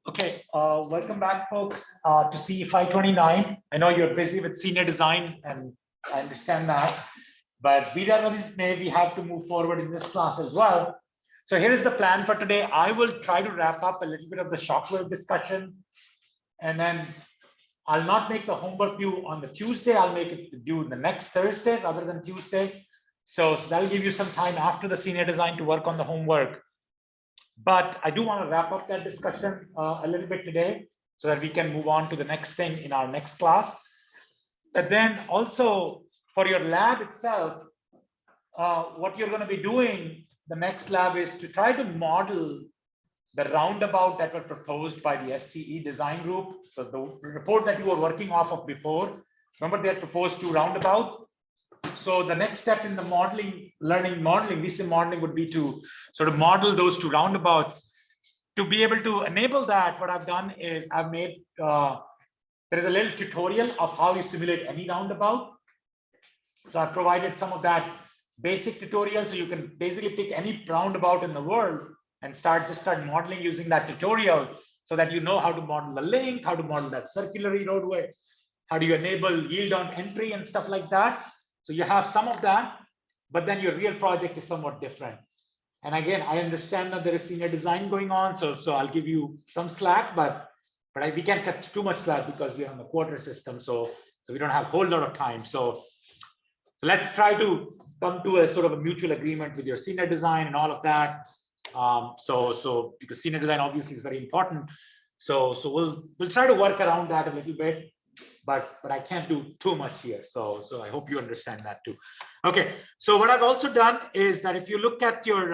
Okay, welcome back, folks, to CE 529. I know you're busy with senior design, and I understand that, but be that as it may, we have to move forward in this class as well. So here is the plan for today. I will try to wrap up a little bit of the Shockwave discussion, and then I'll not make the homework due on the Tuesday. I'll make it due the next Thursday rather than Tuesday. So that'll give you some time after the senior design to work on the homework. But I do want to wrap up that discussion a little bit today so that we can move on to the next thing in our next class. But then also for your lab itself, what you're going to be doing, the next lab, is to try to model the roundabout that were proposed by the SCE design group. So the report that you were working off of before, remember they had proposed 2 roundabouts. So the next step in the modeling, VC modeling, would be to sort of model those 2 roundabouts. To be able to enable that, what I've done is I've made, there is a little tutorial of how you simulate any roundabout. So I've provided some of that basic tutorial. So you can basically pick any roundabout in the world and start modeling using that tutorial, so that you know how to model the link, how to model that circular roadway, how do you enable yield on entry and stuff like that. So you have some of that, but then your real project is somewhat different. And again, I understand that there is senior design going on, so I'll give you some slack, but we can't cut too much slack because we're on the quarter system, so we don't have a whole lot of time. So let's try to come to a sort of a mutual agreement with your senior design and all of that. So because senior design obviously is very important, so we'll try to work around that a little bit. But I can't do too much here. So I hope you understand that too. Okay. So what I've also done is that if you look at your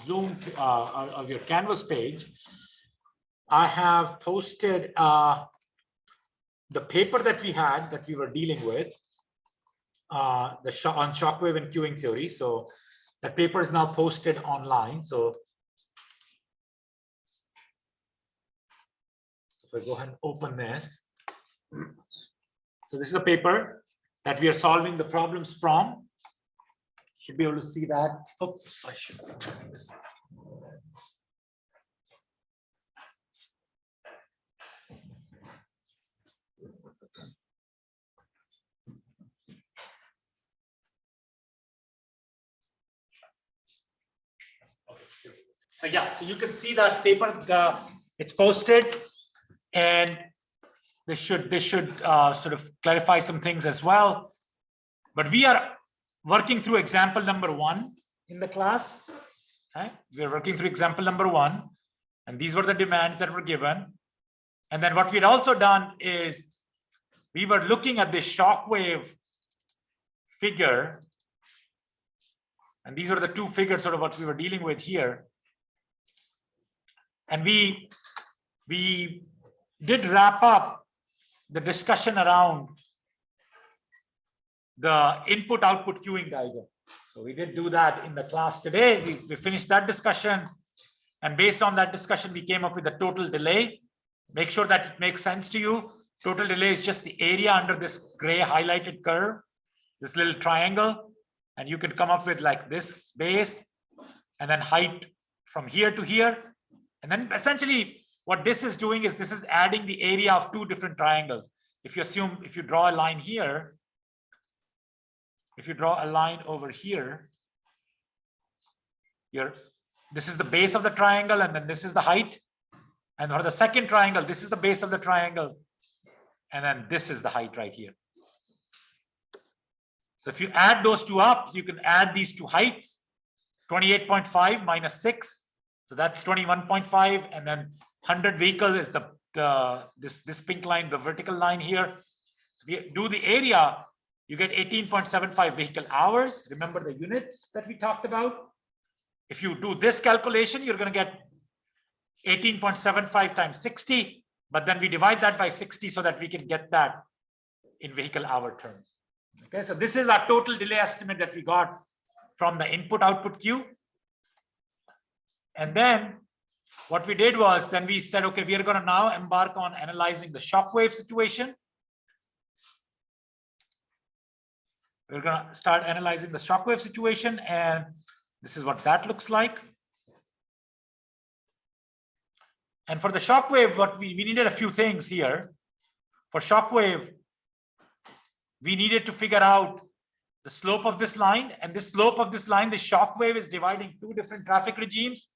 Zoom of your Canvas page, I have posted the paper that we were dealing with on Shockwave and queuing theory. So that paper is now posted online. So if I go ahead and open this. So this is a paper that we are solving the problems from. Should be able to see that. Oops, I should be turning this. So yeah, so you can see that paper, it's posted, and this should sort of clarify some things as well. But we are working through example number 1 in the class. Okay? We're working through example number 1, and these were the demands that were given. And then what we'd also done is we were looking at this Shockwave figure, and these are the 2 figures sort of what we were dealing with here. And we did wrap up the discussion around the input-output queuing diagram. So we did do that in the class today. We finished that discussion, and based on that discussion, we came up with a total delay. Make sure that it makes sense to you. Total delay is just the area under this gray highlighted curve, this little triangle, and you can come up with like this base, and then height from here to here. And then essentially what this is doing is this is adding the area of 2 different triangles. If you draw a line here, if you draw a line over here, this is the base of the triangle, and then this is the height. And for the second triangle, this is the base of the triangle, and then this is the height right here. So if you add those 2 up, you can add these 2 heights, 28.5 minus 6. So that's 21.5, and then 100 vehicle is this pink line, the vertical line here. So if you do the area, you get 18.75 vehicle hours. Remember the units that we talked about? If you do this calculation, you're going to get 18.75 times 60, but then we divide that by 60 so that we can get that in vehicle hour terms. Okay, so this is our total delay estimate that we got from the input-output queue. And then what we did was then we said, okay, we are going to now embark on analyzing the Shockwave situation. We're going to start analyzing the Shockwave situation, and This is what that looks like. And for the Shockwave, what we needed a few things here. For Shockwave, we needed to figure out the slope of this line, and this slope of this line, the Shockwave is dividing two different traffic regimes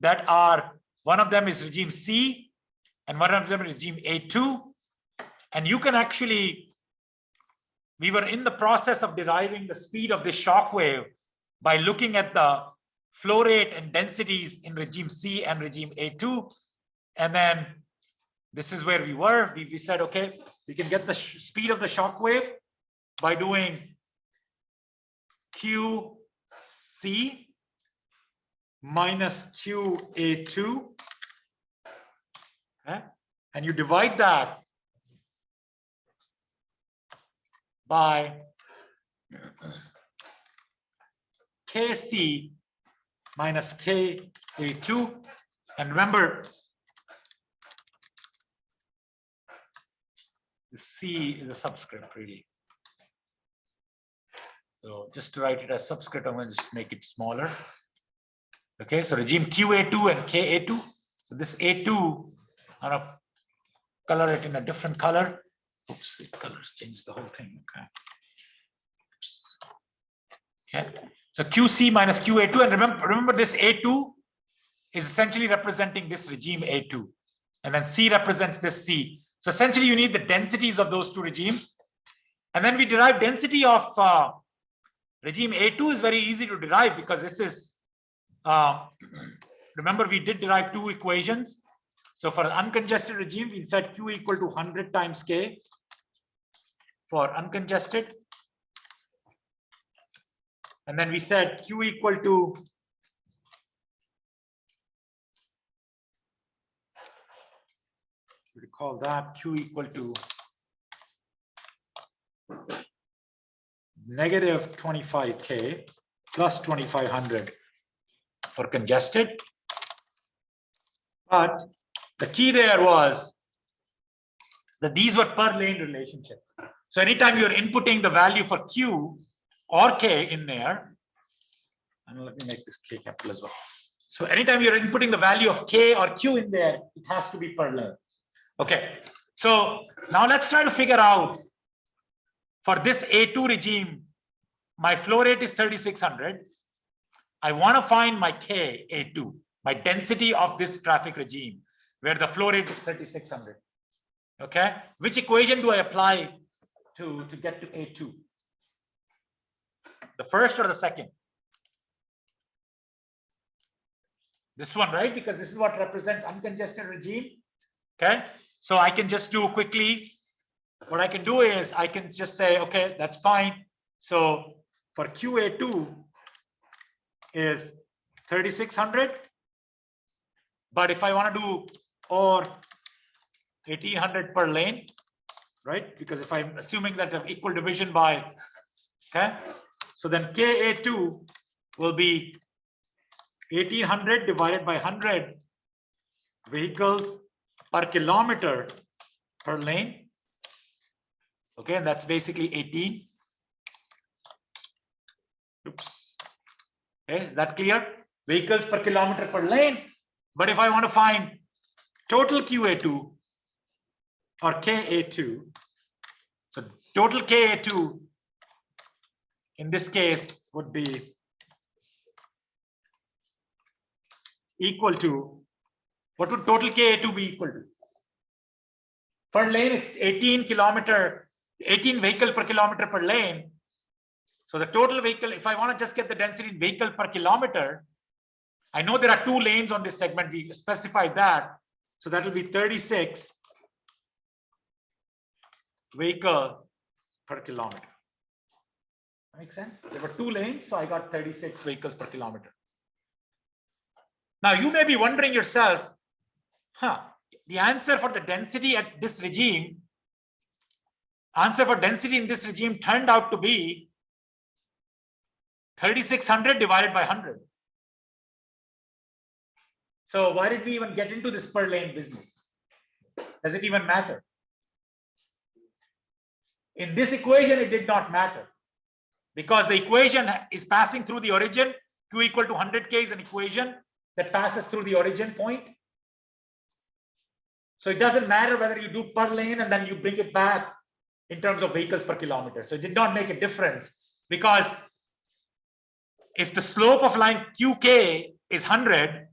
that are, one of them is regime C and one of them is regime A2. And you can actually, we were in the process of deriving the speed of this Shockwave by looking at the flow rate and densities in regime C and regime A2. And then this is where we were. We said, okay, we can get the speed of the Shockwave by doing QC minus QA2. Okay? And you divide that by KC minus KA2. And remember, the C is a subscript, really. So just to write it as subscript, I'm going to just make it smaller. Okay, so regime QA2 and KA2. So this A2, I'm going to color it in a different color. Oops, it colors change the whole thing. Okay. Oops. Okay. So QC minus QA2, and remember this A2 is essentially representing this regime A2, and then C represents this C. So essentially, you need the densities of those two regimes, and then we derive density of regime A2 is very easy to derive because this is. Remember, we did derive two equations. So for uncongested regime, we said Q equal to 100 times K for uncongested. And then we said Q equal to recall that Q equal to negative 25K plus 2500 for congested. But the key there was that these were per lane relationship. So anytime you're inputting the value for Q or K in there, and let me make this K capital as well. So anytime you're inputting the value of K or Q in there, it has to be per lane. Okay, so now let's try to figure out for this A2 regime, my flow rate is 3600. I want to find my K A2, my density of this traffic regime, where the flow rate is 3600. Okay, which equation do I apply to get to A2? The first or the second? This one, right? Because this is what represents uncongested regime. Okay, so I can just do quickly. What I can do is I can just say, okay, that's fine. So for QA2 is 3600. But if I want to do or 1800 per lane, right? Because if I'm assuming that an equal division by, okay, so then KA2 will be 1800 divided by 100 vehicles per kilometer per lane. Okay, and that's basically 18. Oops. Okay, is that clear? Vehicles per kilometer per lane. But if I want to find total QA2 or KA2, so total KA2 in this case would be equal to, what would total KA2 be equal to? Per lane, it's 18 vehicle per kilometer per lane. So the total vehicle, if I want to just get the density in vehicle per kilometer, I know there are two lanes on this segment. We specified that. So that will be 36 vehicle per kilometer. That makes sense? There were two lanes, so I got 36 vehicles per kilometer. Now you may be wondering yourself, the answer for the density at this regime, answer for density in this regime turned out to be 3600 divided by 100. So why did we even get into this per lane business? Does it even matter? In this equation, it did not matter because the equation is passing through the origin. Q equal to 100K is an equation that passes through the origin point. So it doesn't matter whether you do per lane and then you bring it back in terms of vehicles per kilometer. So it did not make a difference, because if the slope of line QK is 100,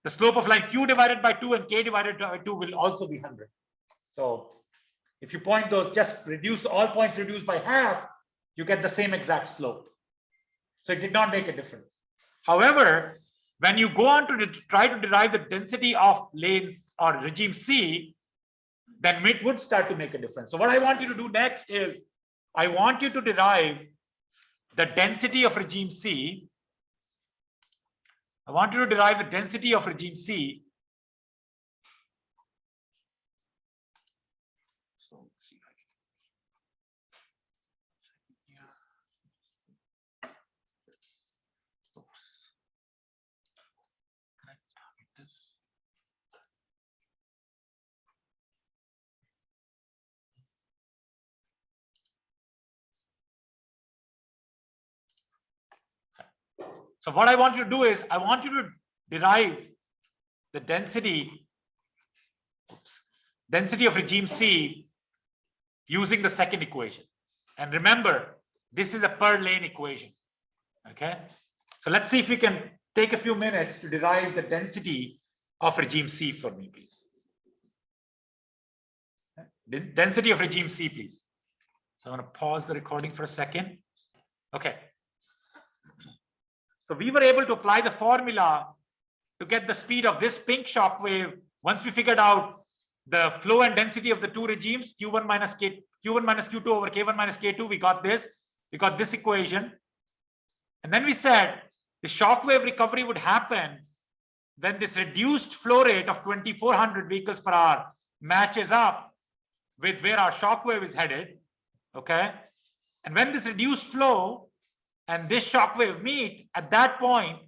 the slope of line Q divided by 2 and K divided by 2 will also be 100. So if you point those, just reduce all points reduced by half, you get the same exact slope. So it did not make a difference. However, when you go on to try to derive the density of lanes or regime C, then it would start to make a difference. So what I want you to do next is, I want you to derive the density of regime C. I want you to derive the density of regime C. So what I want you to do is, I want you to derive the density of regime C using the second equation. And remember, this is a per lane equation. Okay. So let's see if we can take a few minutes to derive the density of regime C for me, please. Density of regime C, please. So I'm going to pause the recording for a second. Okay. So we were able to apply the formula to get the speed of this pink shock wave. Once we figured out the flow and density of the two regimes, Q1 minus Q2 over K1 minus K2, we got this equation. And then we said the shock wave recovery would happen when this reduced flow rate of 2400 vehicles per hour matches up with where our shock wave is headed. Okay. And when this reduced flow and this shock wave meet, at that point,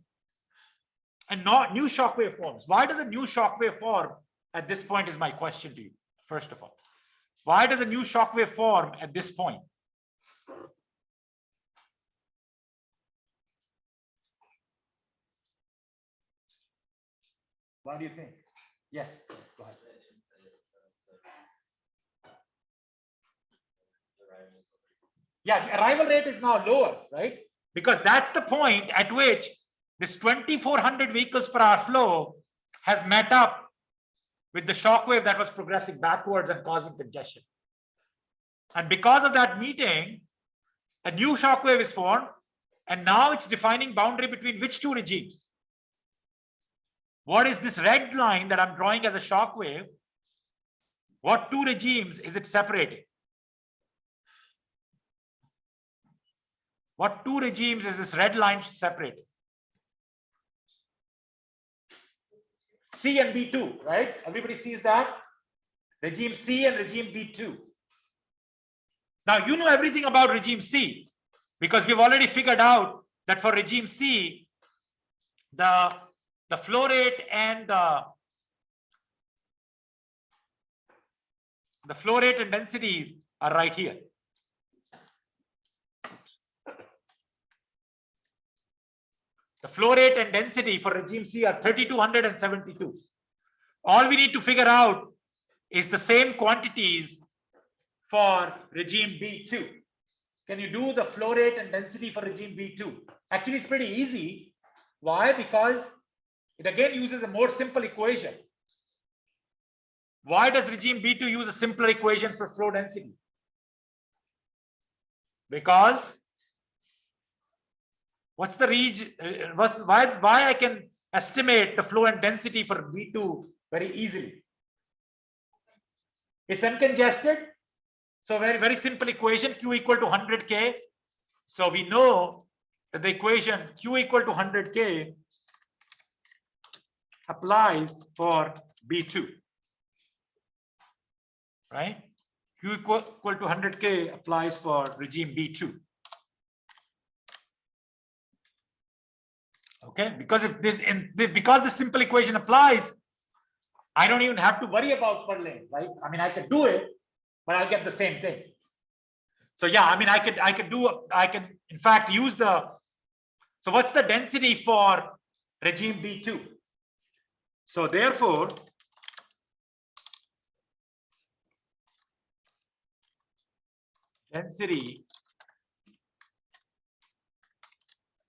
and not new shock wave forms. Why does a new shock wave form at this point is my question to you, first of all. Why does a new shock wave form at this point? What do you think? Yes, go ahead. Yeah, the arrival rate is now lower, right? Because that's the point at which this 2400 vehicles per hour flow has met up with the shock wave that was progressing backwards and causing congestion. And because of that meeting, a new shock wave is formed, and now it's defining boundary between which two regimes? What is this red line that I'm drawing as a shock wave? What two regimes is it separating? What two regimes is this red line separating? C and B2, right? Everybody sees that? Regime C and regime B2. Now, you know everything about regime C, because we've already figured out that for regime C, the flow rate and the flow rate and densities are right here. The flow rate and density for regime C are 3200 and 72. All we need to figure out is the same quantities for regime B2. Can you do the flow rate and density for regime B2? Actually, it's pretty easy. Why? Because it again uses a more simple equation. Why does regime B2 use a simpler equation for flow density? Because what's the region? Why I can estimate the flow and density for B2 very easily? It's uncongested. So very simple equation, Q equal to 100K. So we know that the equation Q equal to 100K applies for B2, right? Q equal to 100K applies for regime B2. Okay, because because this simple equation applies, I don't even have to worry about per lane, right? I mean, I can do it, but I'll get the same thing. So yeah, I mean, I can in fact use the So what's the density for regime B2? So therefore, density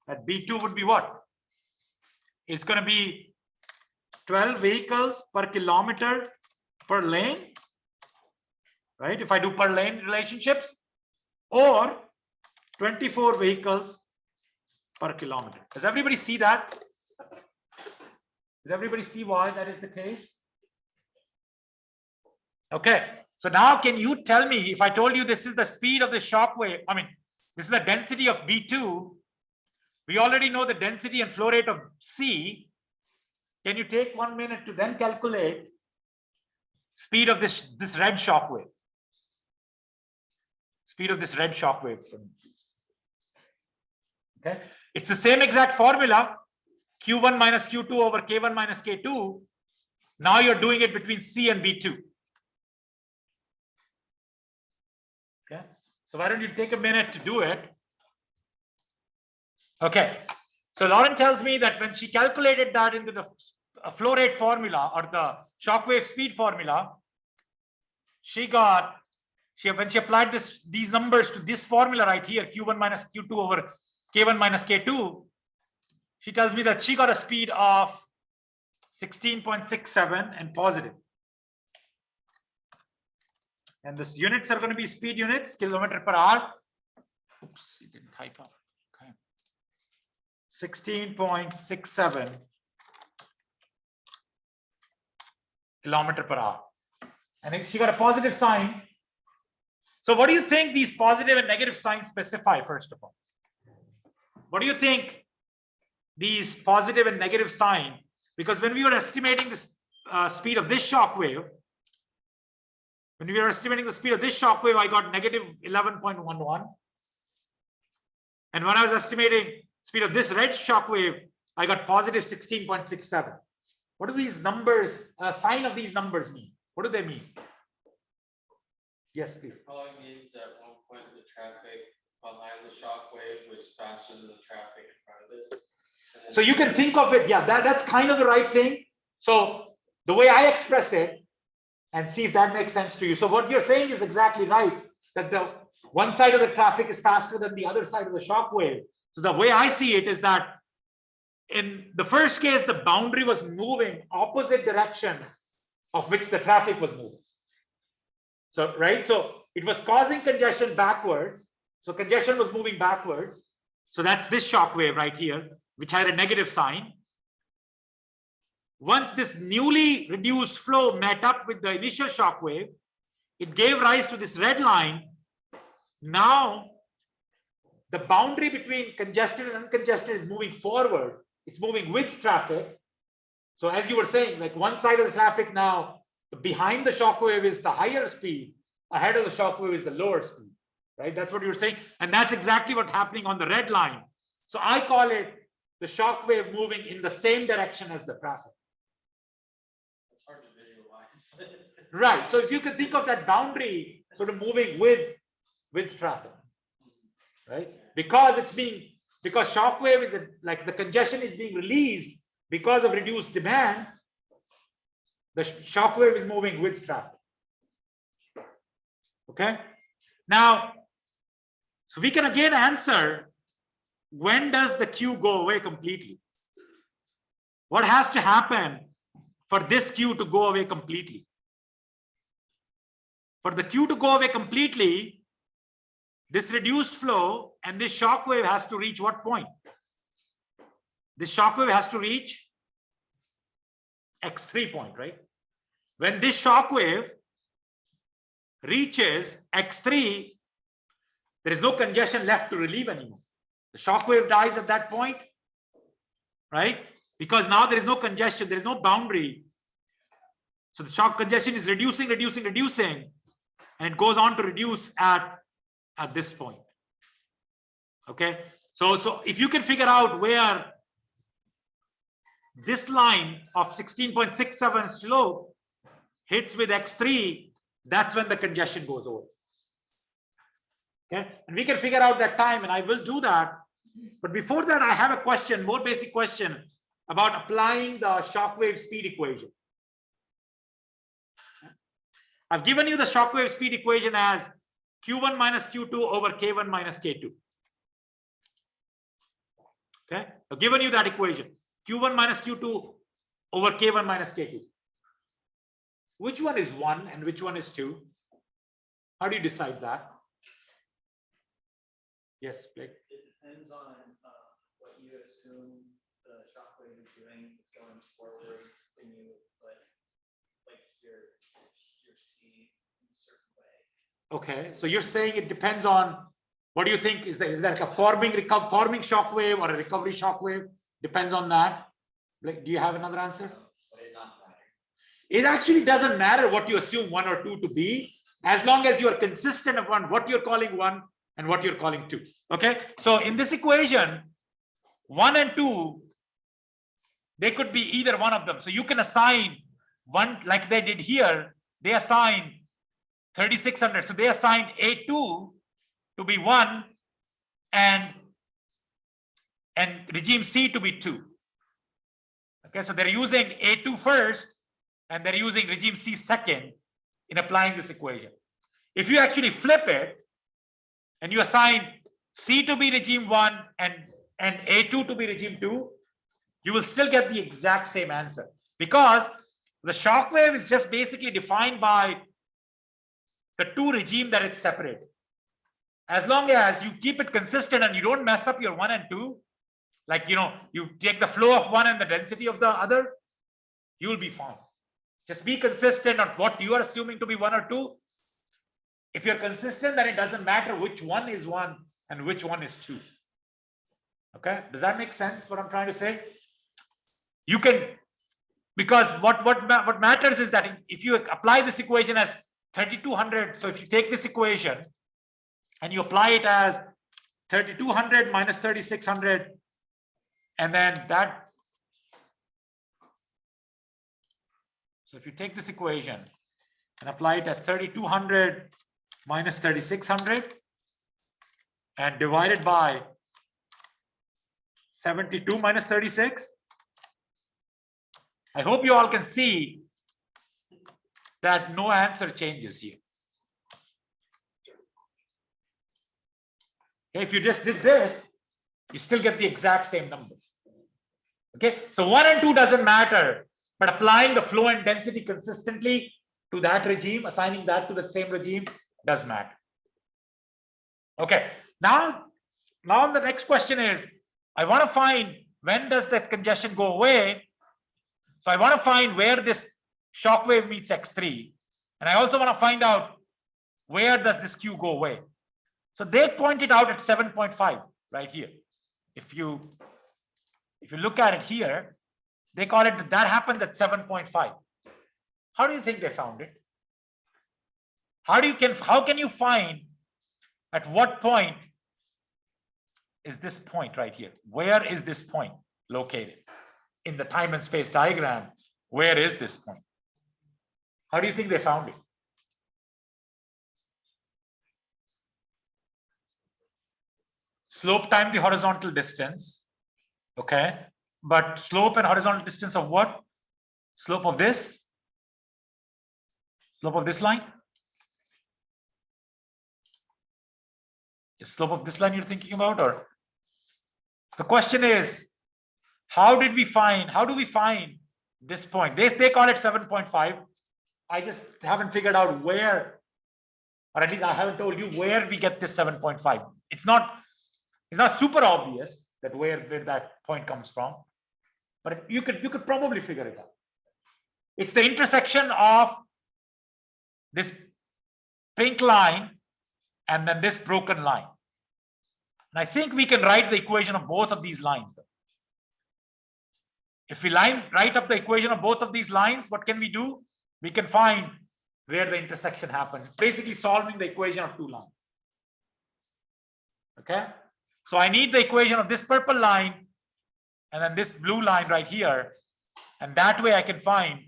at B2 would be what? It's going to be 12 vehicles per kilometer per lane, right? If I do per lane relationships, or 24 vehicles per kilometer. Does everybody see that? Does everybody see why that is the case? Okay, so now can you tell me, if I told you this is the speed of the shock wave, I mean, this is the density of B2, we already know the density and flow rate of C. Can you take 1 minute to then calculate speed of this red shock wave? Speed of this red shock wave. Okay, it's the same exact formula, Q1 minus Q2 over K1 minus K2. Now you're doing it between C and B2. Okay, so why don't you take a minute to do it? Okay, so Lauren tells me that when she calculated that into the flow rate formula or the shock wave speed formula, when she applied these numbers to this formula right here, Q1 minus Q2 over K1 minus K2, she tells me that she got a speed of 16.67 and positive. And this units are going to be speed units, kilometer per hour. Oops, you didn't type up. Okay. 16.67 kilometer per hour. And she got a positive sign. So what do you think these positive and negative signs specify, first of all? What do you think these positive and negative sign? Because when we were estimating the speed of this shock wave, I got negative 11.11. And when I was estimating speed of this red shock wave, I got positive 16.67. What do these numbers, sign of these numbers mean? What do they mean? Yes, please. Probably means at one point the traffic behind the shock wave was faster than the traffic in front of it. So you can think of it, yeah, that's kind of the right thing. So the way I express it, and see if that makes sense to you. So what you're saying is exactly right, that the one side of the traffic is faster than the other side of the shock wave. So the way I see it is that in the first case, the boundary was moving opposite direction of which the traffic was moving. So, right, so it was causing congestion backwards. So congestion was moving backwards. So that's this shock wave right here, which had a negative sign. Once this newly reduced flow met up with the initial shock wave, it gave rise to this red line. Now, the boundary between congested and uncongested is moving forward. It's moving with traffic. So as you were saying, like one side of the traffic now, behind the shock wave is the higher speed, ahead of the shock wave is the lower speed, right? That's what you were saying. And that's exactly what's happening on the red line. So I call it the shock wave moving in the same direction as the traffic. It's hard to visualize. Right. So if you can think of that boundary sort of moving with traffic, right? Because shock wave is like the congestion is being released because of reduced demand, the shock wave is moving with traffic. Okay. Now, so we can again answer, when does the Q go away completely? What has to happen for this Q to go away completely? For the Q to go away completely, this reduced flow and this shock wave has to reach what point? This shock wave has to reach X3 point, right? When this shock wave reaches X3, there is no congestion left to relieve anymore. The shock wave dies at that point, right? Because now there is no congestion, there is no boundary. So the shock congestion is reducing, and it goes on to reduce at this point. Okay, so if you can figure out where this line of 16.67 slope hits with X3, that's when the congestion goes over. Okay, and we can figure out that time, and I will do that But before that, I have a question, more basic question about applying the Shockwave speed equation. I've given you the Shockwave speed equation as Q1 minus Q2 over K1 minus K2. Okay, I've given you that equation, Q1 minus Q2 over K1 minus K2. Which one is 1 and which one is 2? How do you decide that? Yes, Blake. It depends on what you assume the shockwave is doing. It's going forwards when you like your C in a certain way. Okay, so you're saying it depends on, what do you think? Is that like a forming shockwave or a recovery shockwave? Depends on that. Like, do you have another answer? But it not matter. It actually doesn't matter what you assume 1 or 2 to be, as long as you are consistent upon what you're calling 1 and what you're calling 2. Okay, so in this equation, 1 and 2, they could be either one of them. So you can assign one, like they did here, they assigned 3600. So they assigned A2 to be 1 and regime C to be 2. Okay, so they're using A2 first and they're using regime C second in applying this equation. If you actually flip it and you assign C to be regime 1 and A2 to be regime 2, you will still get the exact same answer, because the shockwave is just basically defined by the 2 regime that it's separated. As long as you keep it consistent and you don't mess up your 1 and 2, like, you know, you take the flow of one and the density of the other, you will be fine. Just be consistent on what you are assuming to be 1 or 2. If you're consistent, then it doesn't matter which one is 1 and which one is 2. Okay, does that make sense what I'm trying to say? You can, because what matters is that if you apply this equation as 3200, so if you take this equation and you apply it as 3200 minus 3600, and then that, so if you take this equation and apply it as 3200 minus 3600 and divide it by 72 minus 36, I hope you all can see that no answer changes here. Okay, if you just did this, you still get the exact same number. Okay, so 1 and 2 doesn't matter, but applying the flow and density consistently to that regime, assigning that to the same regime, does matter. Okay, now the next question is, I want to find when does that congestion go away. So I want to find where this shockwave meets X3, and I also want to find out where does this Q go away. So they pointed out at 7.5 right here. If you look at it here, they call it that happens at 7.5. How do you think they found it? How can you find at what point is this point right here? Where is this point located in the time and space diagram? Where is this point? How do you think they found it? Slope times the horizontal distance. Okay, but slope and horizontal distance of what? Slope of this? Slope of this line? The slope of this line you're thinking about? Or the question is, how do we find this point? They call it 7.5. I just haven't figured out where, or at least I haven't told you where we get this 7.5. It's not super obvious that where that point comes from, but you could probably figure it out. It's the intersection of this pink line and then this broken line. And I think we can write the equation of both of these lines. If we write up the equation of both of these lines, what can we do? We can find where the intersection happens. It's basically solving the equation of two lines. Okay, so I need the equation of this purple line and then this blue line right here, and that way I can find.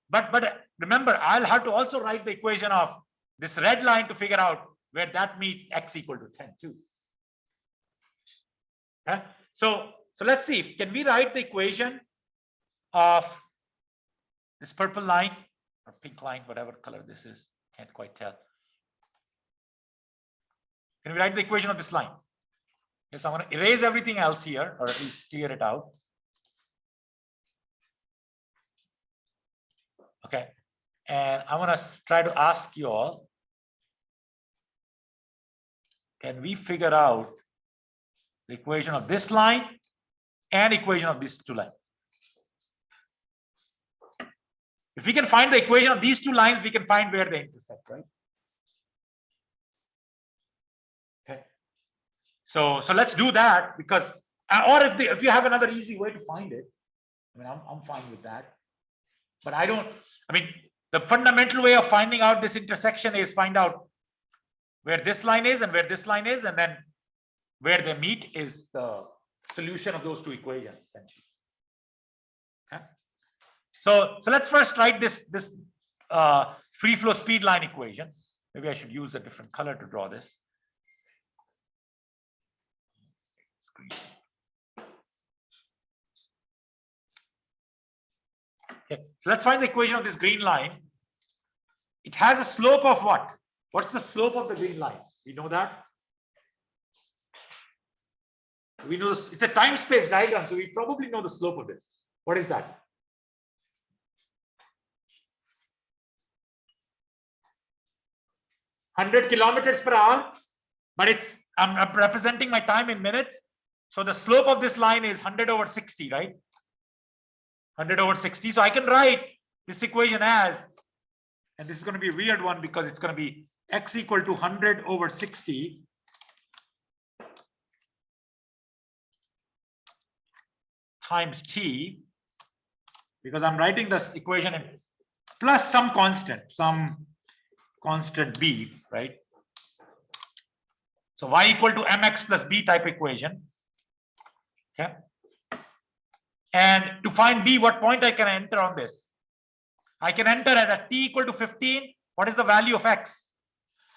But remember, I'll have to also write the equation of this red line to figure out where that meets x equal to 10 too. Okay, so let's see. Can we write the equation of this purple line or pink line, whatever color this is? Can't quite tell. Can we write the equation of this line? Yes, I'm going to erase everything else here, or at least clear it out. Okay, and I want to try to ask you all, can we figure out the equation of this line and equation of these two lines? If we can find the equation of these two lines, we can find where they intersect, right? Okay. So let's do that, because, or if you have another easy way to find it, I mean, I'm fine with that. But I mean, the fundamental way of finding out this intersection is find out where this line is and where this line is, and then where they meet is the solution of those two equations, essentially. Okay. So let's first write this free flow speed line equation. Maybe I should use a different color to draw this. Okay, so let's find the equation of this green line. It has a slope of what? What's the slope of the green line? We know that. We know this, it's a time space diagram, so we probably know the slope of this. What is that? (100 kilometers per hour), but I'm representing my time in minutes. So the slope of this line is 100 over 60, right? 100 over 60. So I can write this equation as, and this is going to be a weird one because it's going to be x equal to 100 over 60 times t, because I'm writing this equation in plus some constant b, right? So y equal to mx plus b type equation. Okay. And to find b, what point I can enter on this? I can enter at t equal to 15. What is the value of x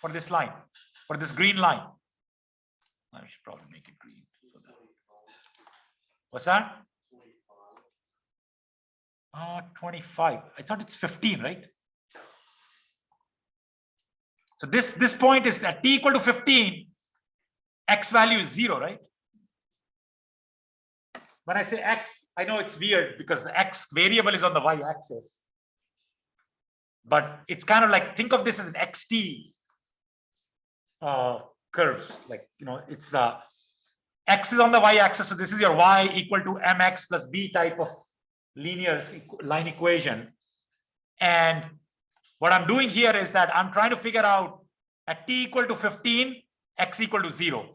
for this line, for this green line? I should probably make it green. So that, what's that? 25. I thought it's 15, right? So this point is that t equal to 15, x value is 0, right? When I say x, I know it's weird because the x variable is on the y-axis. But it's kind of like, think of this as an xt curve. Like, you know, it's the x is on the y-axis. So this is your y equal to mx plus b type of linear line equation. And what I'm doing here is that I'm trying to figure out at t equal to 15, x equal to 0.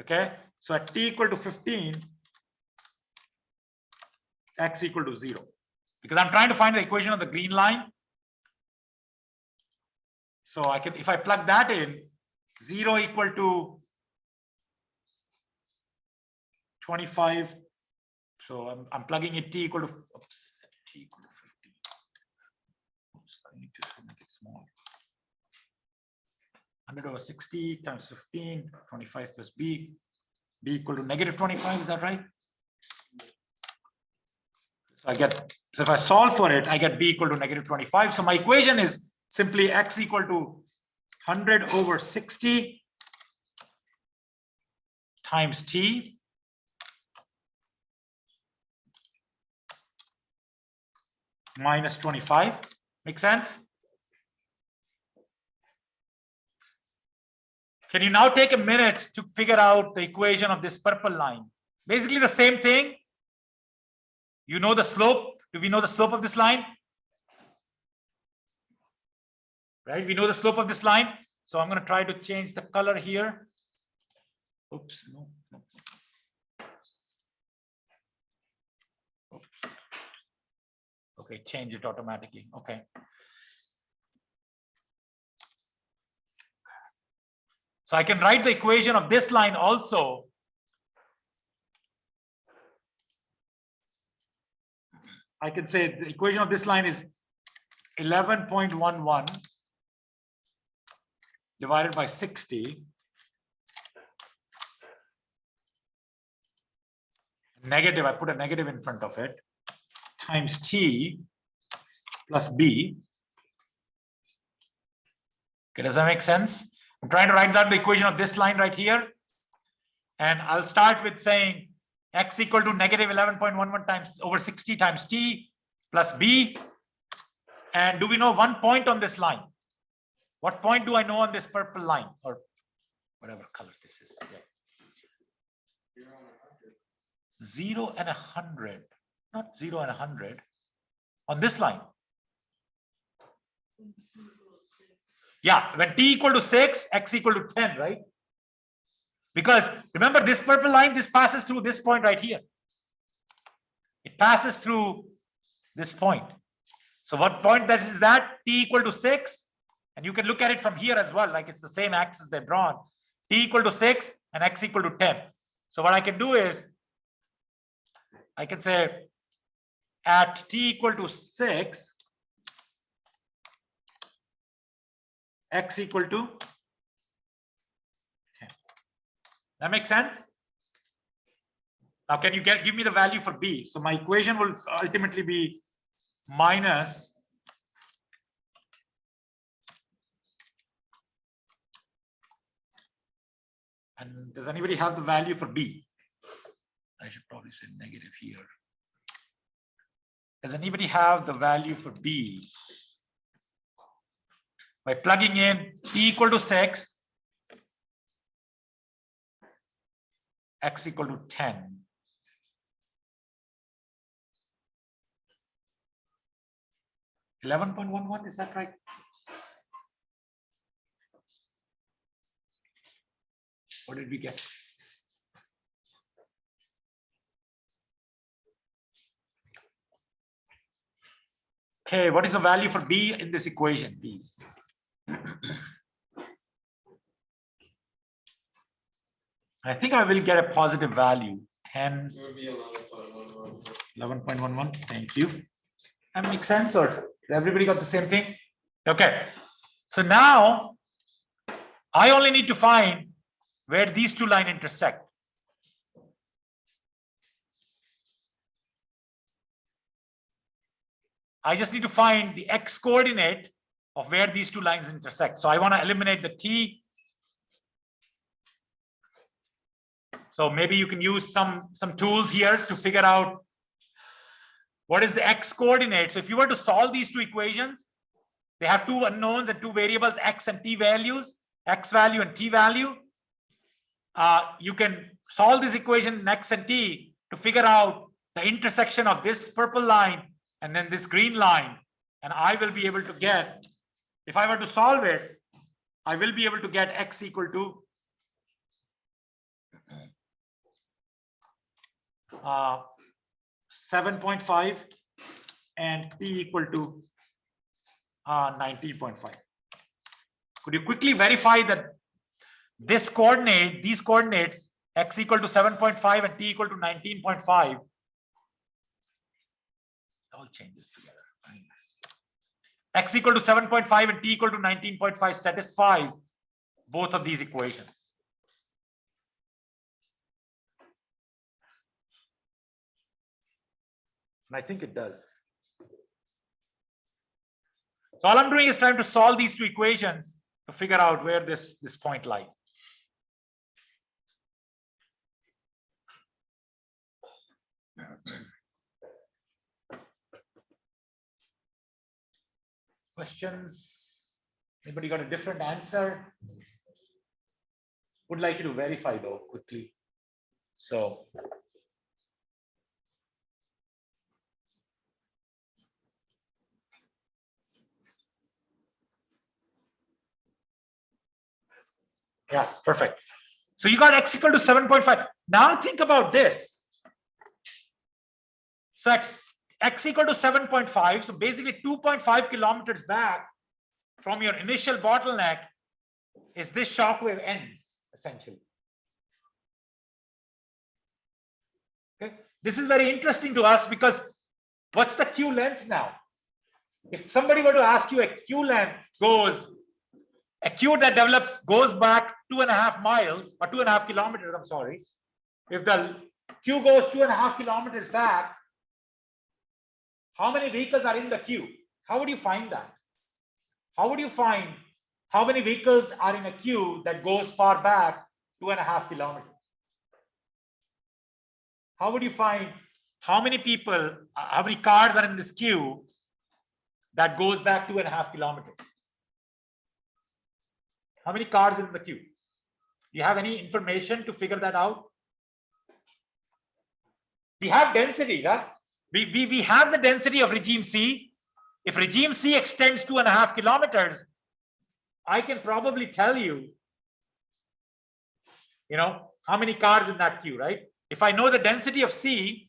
Okay. So at t equal to 15, x equal to 0, because I'm trying to find the equation of the green line. So I can, if I plug that in, 0 equal to 25. So I'm plugging in t equal to, oops, t equal to 15. Oops, I need to make it small. 100 over 60 times 15, 25 plus b equal to negative 25. Is that right? So I get, so if I solve for it, I get b equal to negative 25. So my equation is simply x equal to 100 over 60 times t minus 25. Make sense? Can you now take a minute to figure out the equation of this purple line? Basically the same thing. You know the slope. Do we know the slope of this line? Right? We know the slope of this line. So I'm going to try to change the color here. Oops, no. Oops. Okay, change it automatically. Okay. So I can write the equation of this line also. I can say the equation of this line is 11.11 divided by 60 negative, I put a negative in front of it, times t plus b. Okay, does that make sense? I'm trying to write down the equation of this line right here. And I'll start with saying x equal to negative 11.11 times over 60 times t plus b. And do we know one point on this line? What point do I know on this purple line or whatever color this is? Yeah. 0 and 100, not 0 and 100 on this line. Yeah, when t equal to 6, x equal to 10, right? Because remember this purple line, this passes through this point right here. It passes through this point. So what point that is that? T equal to 6. And you can look at it from here as well, like it's the same axis they've drawn. T equal to 6 and x equal to 10. So what I can do is, I can say at t equal to 6, x equal to 10. That makes sense? Now, can you give me the value for b? So my equation will ultimately be minus and does anybody have the value for b? I should probably say negative here. Does anybody have the value for b? By plugging in t equal to 6, x equal to 10. $11.11, is that right? What did we get? Okay, what is the value for b in this equation, please? I think I will get a positive value. 10. It would be 11.11. 11.11. Thank you. That makes sense, or everybody got the same thing? Okay. So now I only need to find where these two lines intersect. I just need to find the x coordinate of where these two lines intersect. So I want to eliminate the t. So maybe you can use some tools here to figure out what is the x coordinate. So if you were to solve these two equations, they have two unknowns and two variables, x and t values, x value and t value. You can solve this equation in x and t to figure out the intersection of this purple line and then this green line. And I will be able to get, if I were to solve it, I will be able to get x equal to 7.5 and t equal to 19.5. Could you quickly verify that this coordinate, these coordinates, x equal to 7.5 and t equal to 19.5, all changes together. X equal to 7.5 and t equal to 19.5 satisfies both of these equations. And I think it does. So all I'm doing is trying to solve these two equations to figure out where this point lies. Questions? Anybody got a different answer? Would like you to verify though quickly. So yeah, perfect. So you got x equal to 7.5. Now think about this. So x equal to 7.5. So basically 2.5 kilometers back from your initial bottleneck is this shockwave ends essentially. Okay. This is very interesting to us because what's the Q length now? If somebody were to ask you a Q length a Q that develops goes back 2.5 miles or 2.5 kilometers, I'm sorry. If the queue goes 2.5 kilometers back, how many vehicles are in the queue? How would you find that? How would you find how many vehicles are in a queue that goes far back 2.5 kilometers? How would you find how many people, how many cars are in this queue that goes back 2.5 kilometers? How many cars in the queue? Do you have any information to figure that out? We have density, right? We have the density of regime C. If regime C extends 2.5 kilometers, I can probably tell you, how many cars in that queue, right? If I know the density of C,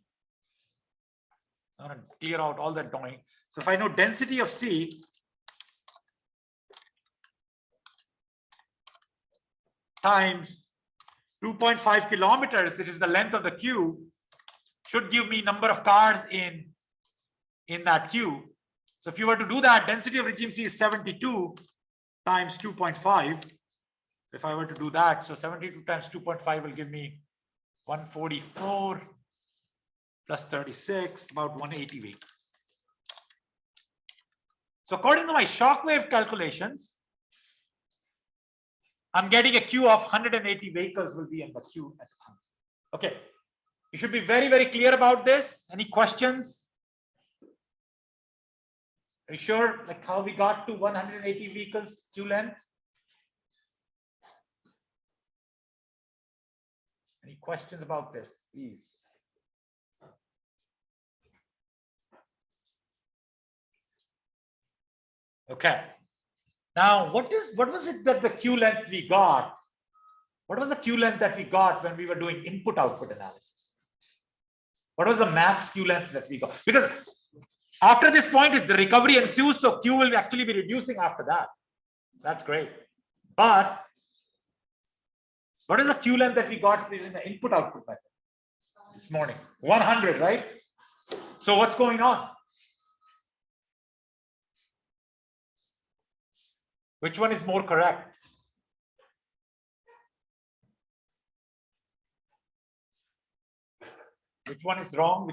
I'm going to clear out all that noise. So if I know density of C times 2.5 kilometers, that is the length of the queue, should give me number of cars in that queue. So if you were to do that, density of regime C is 72 times 2.5. If I were to do that, so 72 times 2.5 will give me 144 plus 36, about 180 vehicles. So according to my Shockwave calculations, I'm getting a queue of 180 vehicles will be in the queue at the time. Okay, you should be very, very clear about this. Any questions? Are you sure, like how we got to 180 vehicles queue length? Any questions about this, please? Okay. Now, what was it that the queue length we got? What was the queue length that we got when we were doing input-output analysis? What was the max queue length that we got? Because after this point, the recovery ensues, so queue will actually be reducing after that. That's great. But what is the queue length that we got in the input-output method this morning? 100, right? So what's going on? Which one is more correct? Which one is wrong?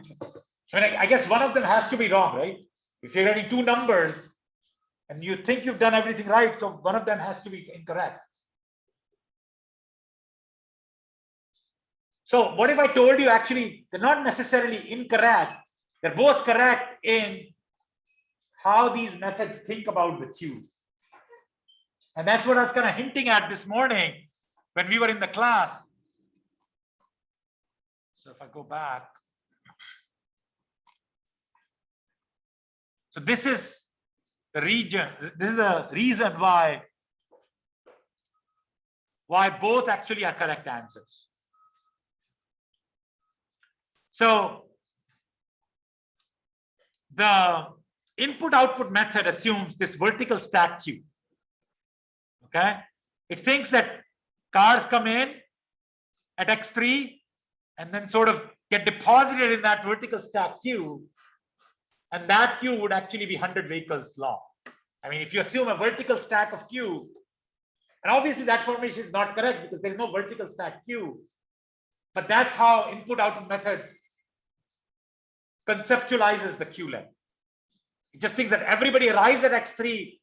I guess one of them has to be wrong, right? If you're getting two numbers and you think you've done everything right, so one of them has to be incorrect. So what if I told you actually they're not necessarily incorrect, they're both correct in how these methods think about the queue. And that's what I was kind of hinting at this morning when we were in the class. So if I go back. So this is the region, this is the reason why both actually are correct answers. So the input-output method assumes this vertical stack queue. Okay, it thinks that cars come in at X3 and then sort of get deposited in that vertical stack queue, and that queue would actually be 100 vehicles long. I mean, if you assume a vertical stack of queue, and obviously that formation is not correct because there is no vertical stack queue, but that's how input-output method conceptualizes the queue length. It just thinks that everybody arrives at X3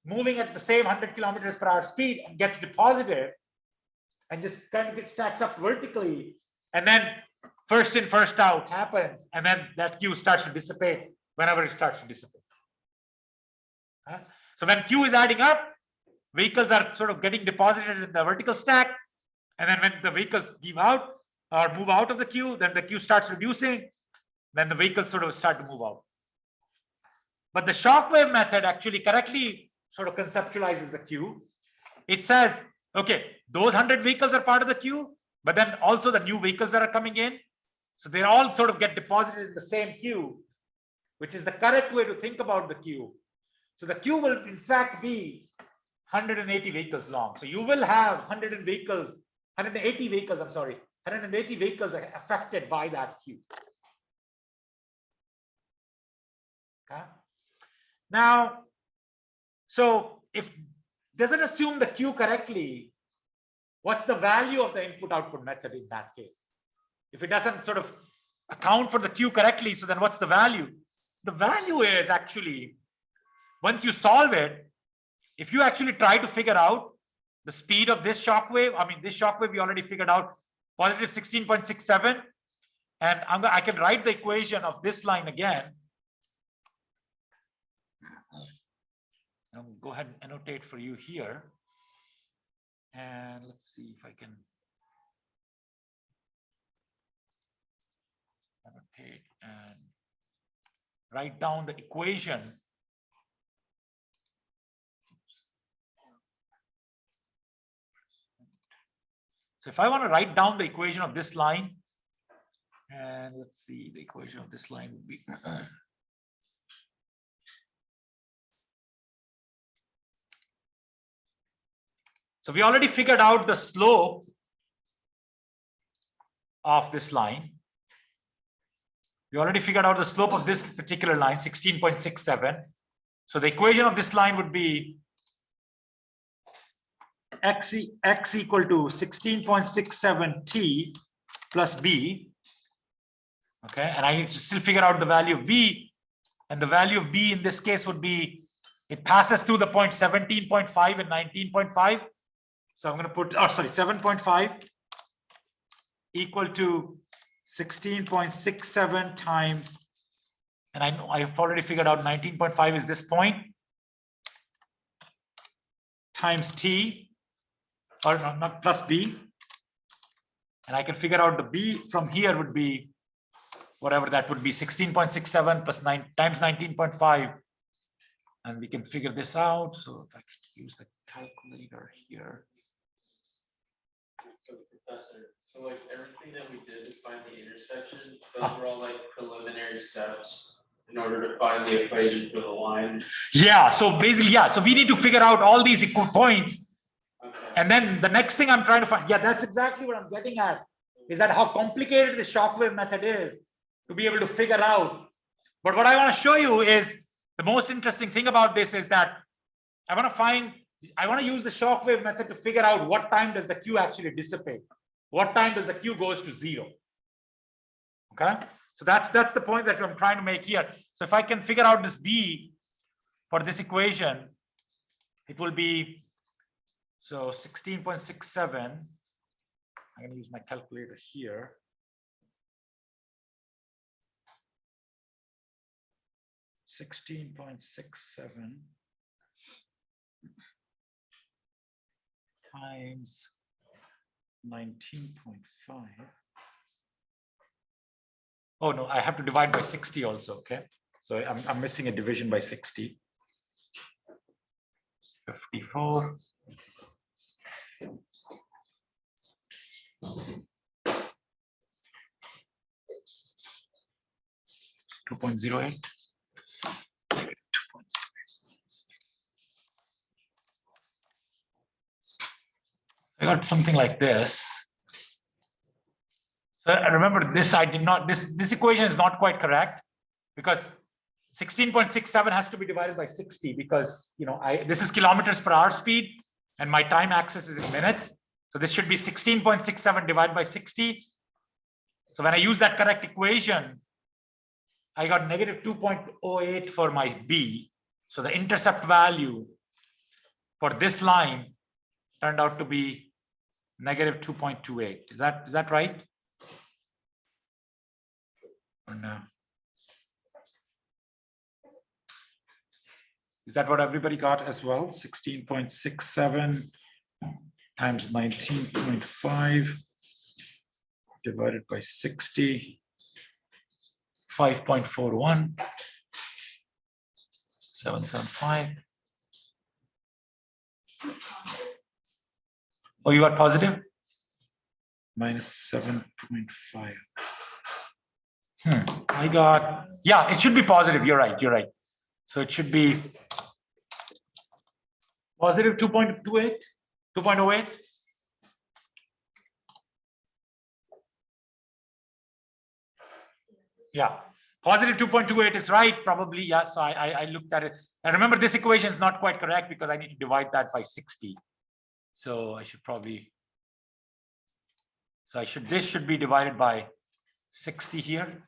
moving at the same 100 kilometers per hour speed and gets deposited and just kind of stacks up vertically, and then first in, first out happens, and then that queue starts to dissipate whenever it starts to dissipate. So when queue is adding up, vehicles are sort of getting deposited in the vertical stack, and then when the vehicles give out or move out of the queue, then the queue starts reducing, then the vehicles sort of start to move out. But the Shockwave method actually correctly sort of conceptualizes the queue. It says, okay, those 100 vehicles are part of the queue, but then also the new vehicles that are coming in. So they all sort of get deposited in the same queue, which is the correct way to think about the queue. So the queue will in fact be 180 vehicles long. So you will have 180 vehicles, I'm sorry, 180 vehicles are affected by that queue. Okay. Now, so if doesn't assume the queue correctly, what's the value of the input-output method in that case? If it doesn't sort of account for the Q correctly, so then what's the value? The value is actually, once you solve it, if you actually try to figure out the speed of this shock wave, I mean, this shock wave we already figured out, positive 16.67, and I can write the equation of this line again. I'll go ahead and annotate for you here. And let's see if I can annotate and write down the equation. So if I want to write down the equation of this line, and let's see, the equation of this line would be so we already figured out the slope of this line. We already figured out the slope of this particular line, 16.67. So the equation of this line would be x equal to 16.67 t plus b. Okay, and I need to still figure out the value of b, and the value of b in this case would be, it passes through the point 17.5 and 19.5. So I'm going to put, 7.5 equal to 16.67 times, and I know I've already figured out 19.5 is this point, times t, or not plus b, and I can figure out the b from here would be whatever that would be, 16.67 plus 9 times 19.5, and we can figure this out. So if I can use the calculator here. So Professor, so like everything that we did to find the intersection, those were all like preliminary steps in order to find the equation for the line. Yeah, so basically, yeah, so we need to figure out all these equal points. Okay. And then the next thing I'm trying to find, yeah, that's exactly what I'm getting at, is that how complicated the Shockwave method is to be able to figure out. But what I want to show you is the most interesting thing about this is that I want to use the Shockwave method to figure out what time does the Q actually dissipate. What time does the Q goes to 0? Okay, so that's the point that I'm trying to make here. So if I can figure out this B for this equation, it will be, so 16.67. I'm going to use my calculator here. 16.67 times 19.5. Oh no, I have to divide by 60 also. Okay, so I'm missing a division by 60. 54. .08. I got something like this. So I remember this, I did not, this equation is not quite correct, because 16.67 has to be divided by 60, because, you know, this is kilometers per hour speed and my time axis is in minutes. So this should be 16.67 divided by 60. So when I use that correct equation, I got negative 2.08 for my B. So the intercept value for this line turned out to be negative 2.28. Is that right? Or no? Is that what everybody got as well? 16.67 times 19.5 divided by 60, 5.41, 775. Oh, you got positive? Minus 7.5. I got, yeah, it should be positive. You're right. You're right. So it should be positive 2.28, 2.08. Yeah, positive 2.28 is right, probably. Yeah, so I looked at it. And remember, this equation is not quite correct because I need to divide that by 60. So I should probably, this should be divided by 60 here.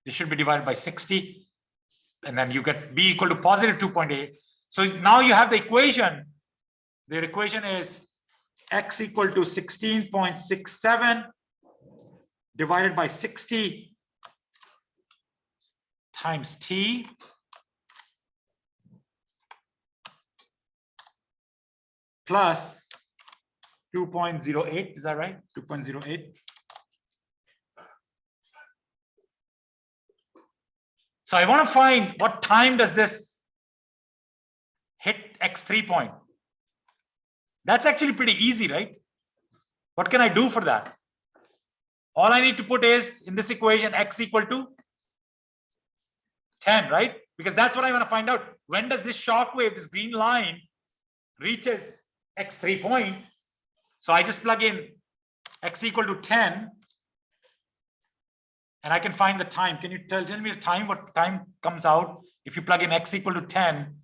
This should be divided by 60. And then you get b equal to positive 2.8. So now you have the equation. The equation is x equal to 16.67 divided by 60 times t plus 2.08. Is that right? 2.08. So I want to find what time does this hit x3 point. That's actually pretty easy, right? What can I do for that? All I need to put is in this equation x equal to 10, right? Because that's what I want to find out. When does this shock wave, this green line, reaches x3 point? So I just plug in x equal to 10 and I can find the time. Can you tell me the time, what time comes out if you plug in x equal to 10?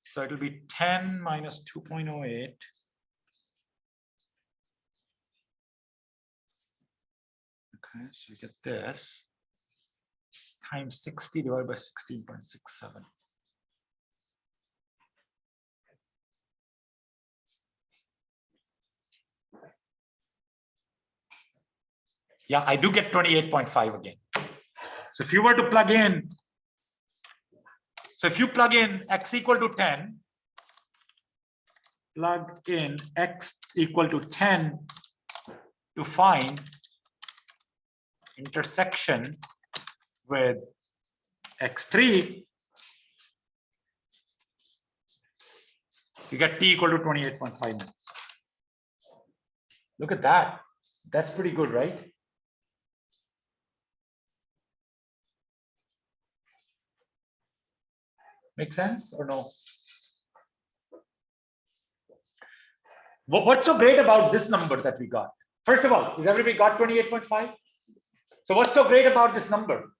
So it will be 10 minus 2.08. Okay, so you get this times 60 divided by 16.67. Yeah, I do get 28.5 again. So if you were to plug in, so if you plug in x equal to 10, plug in x equal to 10 to find intersection with x3, you get t equal to 28.5 minutes. Look at that. That's pretty good, right? Make sense or no? What's so great about this number that we got? First of all, has everybody got 28.5? So what's so great about this number?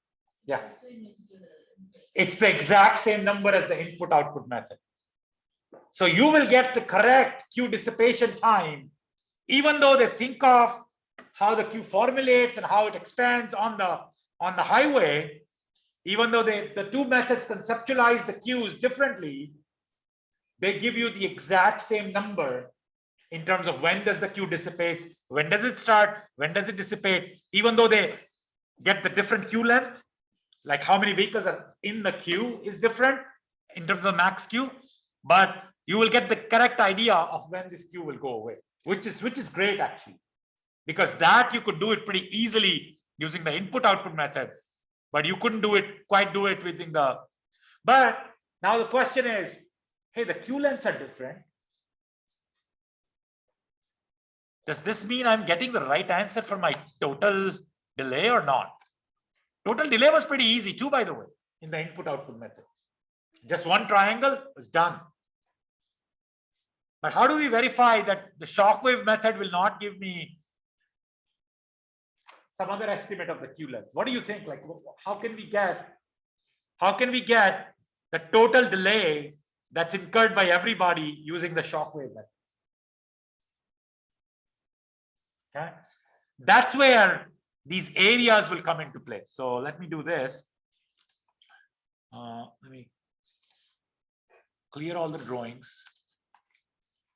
Yeah. It's the exact same number as the input output method. So you will get the correct Q dissipation time, even though they think of how the Q formulates and how it expands on the highway. Even though the two methods conceptualize the Qs differently, they give you the exact same number in terms of when does the Q dissipate, when does it start, when does it dissipate, even though they get the different Q length, like how many vehicles are in the queue is different in terms of max Q, but you will get the correct idea of when this Q will go away, which is great actually, because that you could do it pretty easily using the input output method. But you couldn't quite do it within the, but now the question is, hey, the Q lengths are different. Does this mean I'm getting the right answer for my total delay or not? Total delay was pretty easy too, by the way, in the input output method. Just one triangle was done. But how do we verify that the Shockwave method will not give me some other estimate of the Q length? What do you think? Like, how can we get the total delay that's incurred by everybody using the Shockwave method? Okay, that's where these areas will come into play. So let me do this. Let me clear all the drawings.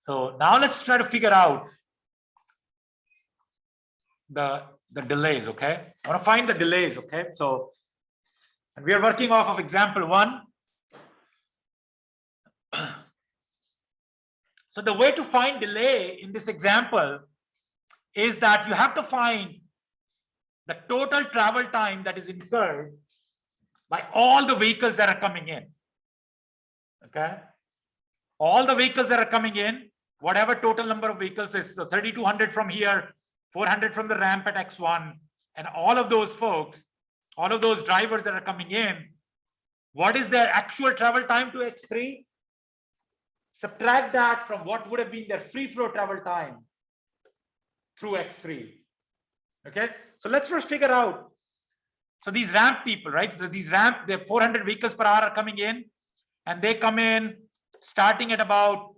So now let's try to figure out the delays. Okay, I want to find the delays. Okay, so and we are working off of example 1. So the way to find delay in this example is that you have to find the total travel time that is incurred by all the vehicles that are coming in. Okay, all the vehicles that are coming in, whatever total number of vehicles is, so 3,200 from here, 400 from the ramp at X1, and all of those folks, all of those drivers that are coming in, what is their actual travel time to X3? Subtract that from what would have been their free flow travel time through X3. Okay, so let's first figure out So these ramp people, right? So these ramp, the 400 vehicles per hour are coming in, and they come in starting at about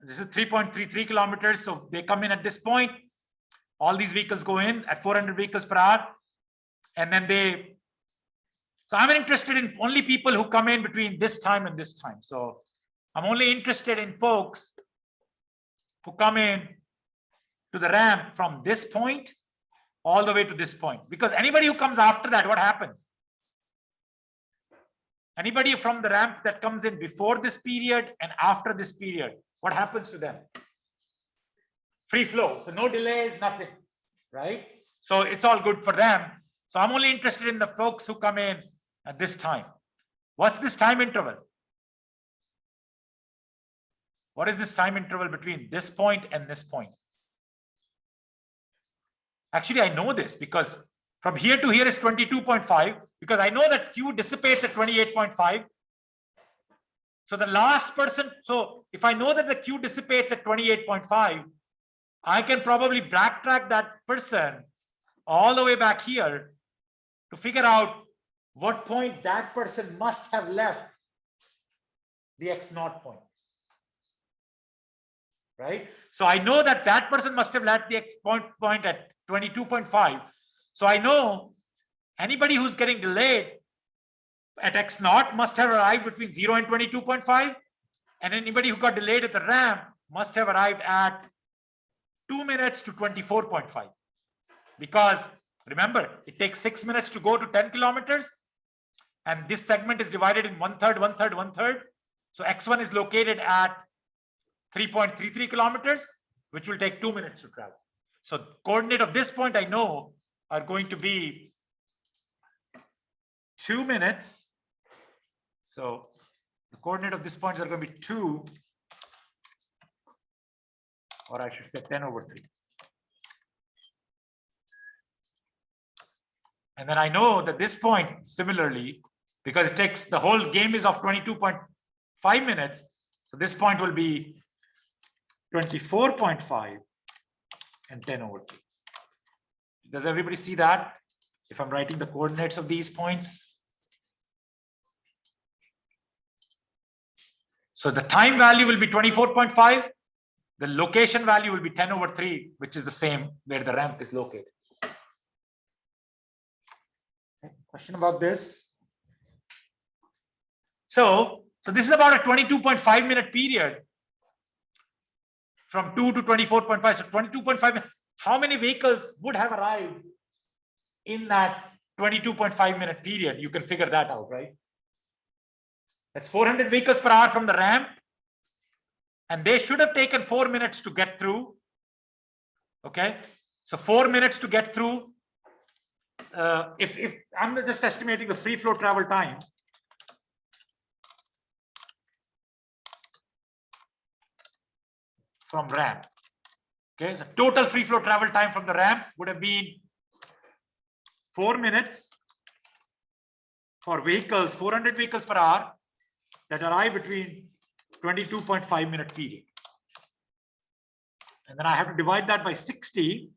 this is 3.33 kilometers. So they come in at this point. All these vehicles go in at 400 vehicles per hour, and then they. So I'm interested in only people who come in between this time and this time. So I'm only interested in folks who come in to the ramp from this point all the way to this point, because anybody who comes after that, what happens? Anybody from the ramp that comes in before this period and after this period, what happens to them? Free flow. So no delays, nothing, right? So it's all good for them. So I'm only interested in the folks who come in at this time. What's this time interval? What is this time interval between this point and this point? Actually, I know this because from here to here is 22.5, because I know that Q dissipates at 28.5. So the last person, so if I know that the Q dissipates at 28.5, I can probably backtrack that person all the way back here to figure out what point that person must have left the X naught point. Right? So I know that that person must have left the X point at 22.5. So I know anybody who's getting delayed at X naught must have arrived between 0 and 22.5. And anybody who got delayed at the ramp must have arrived at 2 minutes to 24.5. Because remember, it takes 6 minutes to go to 10 kilometers. And this segment is divided in 1/3, 1/3, 1/3. So X1 is located at 3.33 kilometers, which will take 2 minutes to travel. So coordinate of this point I know are going to be 2 minutes. So the coordinate of this point are going to be 2, or I should say 10/3. And then I know that this point similarly, because it takes the whole game is of 22.5 minutes. So this point will be 24.5 and 10/3. Does everybody see that? If I'm writing the coordinates of these points. So the time value will be 24.5. The location value will be 10/3, which is the same where the ramp is located. Okay, question about this? So this is about a 22.5 minute period from 2 to 24.5. So 22.5 minutes. How many vehicles would have arrived in that 22.5 minute period? You can figure that out, right? That's 400 vehicles per hour from the ramp. And they should have taken 4 minutes to get through. Okay. So 4 minutes to get through. If I'm just estimating the free flow travel time. From ramp. Okay, so total free flow travel time from the ramp would have been 4 minutes for vehicles, 400 vehicles per hour that arrive between 22.5 minute period. And then I have to divide that by 60.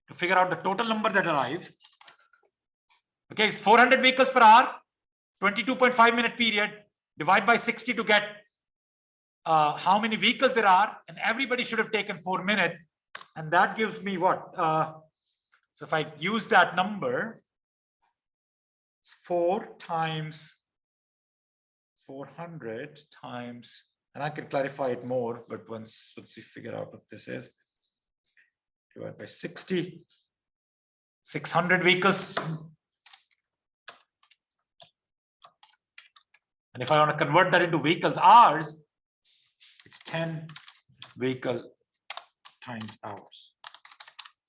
To figure out the total number that arrived. Okay, it's 400 vehicles per hour, 22.5 minute period, divide by 60 to get how many vehicles there are, and everybody should have taken 4 minutes. And that gives me what? So if I use that number, 4 times 400 times, and I can clarify it more, but once we figure out what this is, divide by 60, 600 vehicles. And if I want to convert that into vehicles hours, it's 10 vehicle times hours.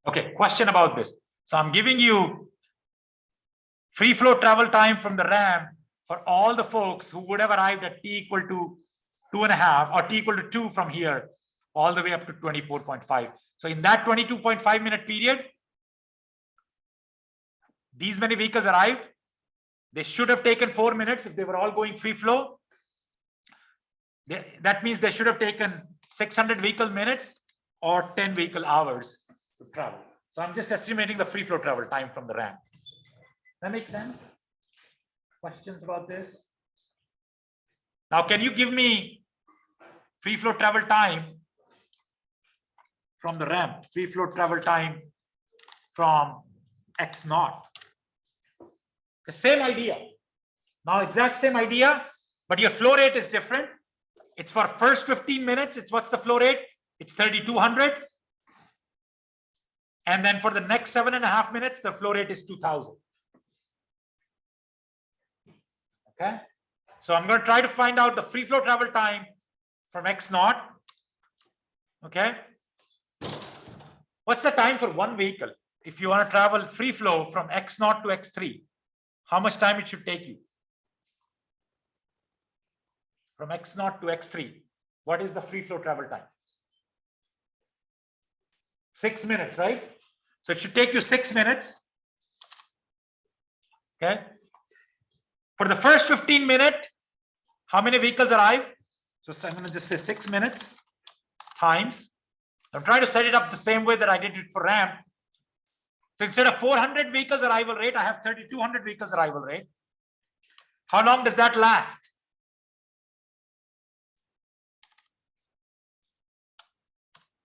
Okay, question about this. So I'm giving you free flow travel time from the ramp for all the folks who would have arrived at t equal to 2.5 or t equal to 2 from here all the way up to 24.5. So in that 22.5 minute period, these many vehicles arrived. They should have taken 4 minutes if they were all going free flow. That means they should have taken 600 vehicle minutes or 10 vehicle hours to travel. So I'm just estimating the free flow travel time from the ramp. That makes sense? Questions about this? Now, can you give me free flow travel time from the ramp? Free flow travel time from X naught. The same idea. Now, exact same idea, but your flow rate is different. It's for first 15 minutes. It's what's the flow rate? It's 3,200. And then for the next 7.5 minutes, the flow rate is 2,000. Okay. So I'm going to try to find out the free flow travel time from X naught. Okay. What's the time for one vehicle? If you want to travel free flow from X naught to X3, how much time it should take you? From X naught to X3, what is the free flow travel time? 6 minutes, right? So it should take you 6 minutes. Okay. For the first 15 minutes, how many vehicles arrive? So I'm going to just say 6 minutes times. I'm trying to set it up the same way that I did it for ramp. So instead of 400 vehicles arrival rate, I have 3,200 vehicles arrival rate. How long does that last?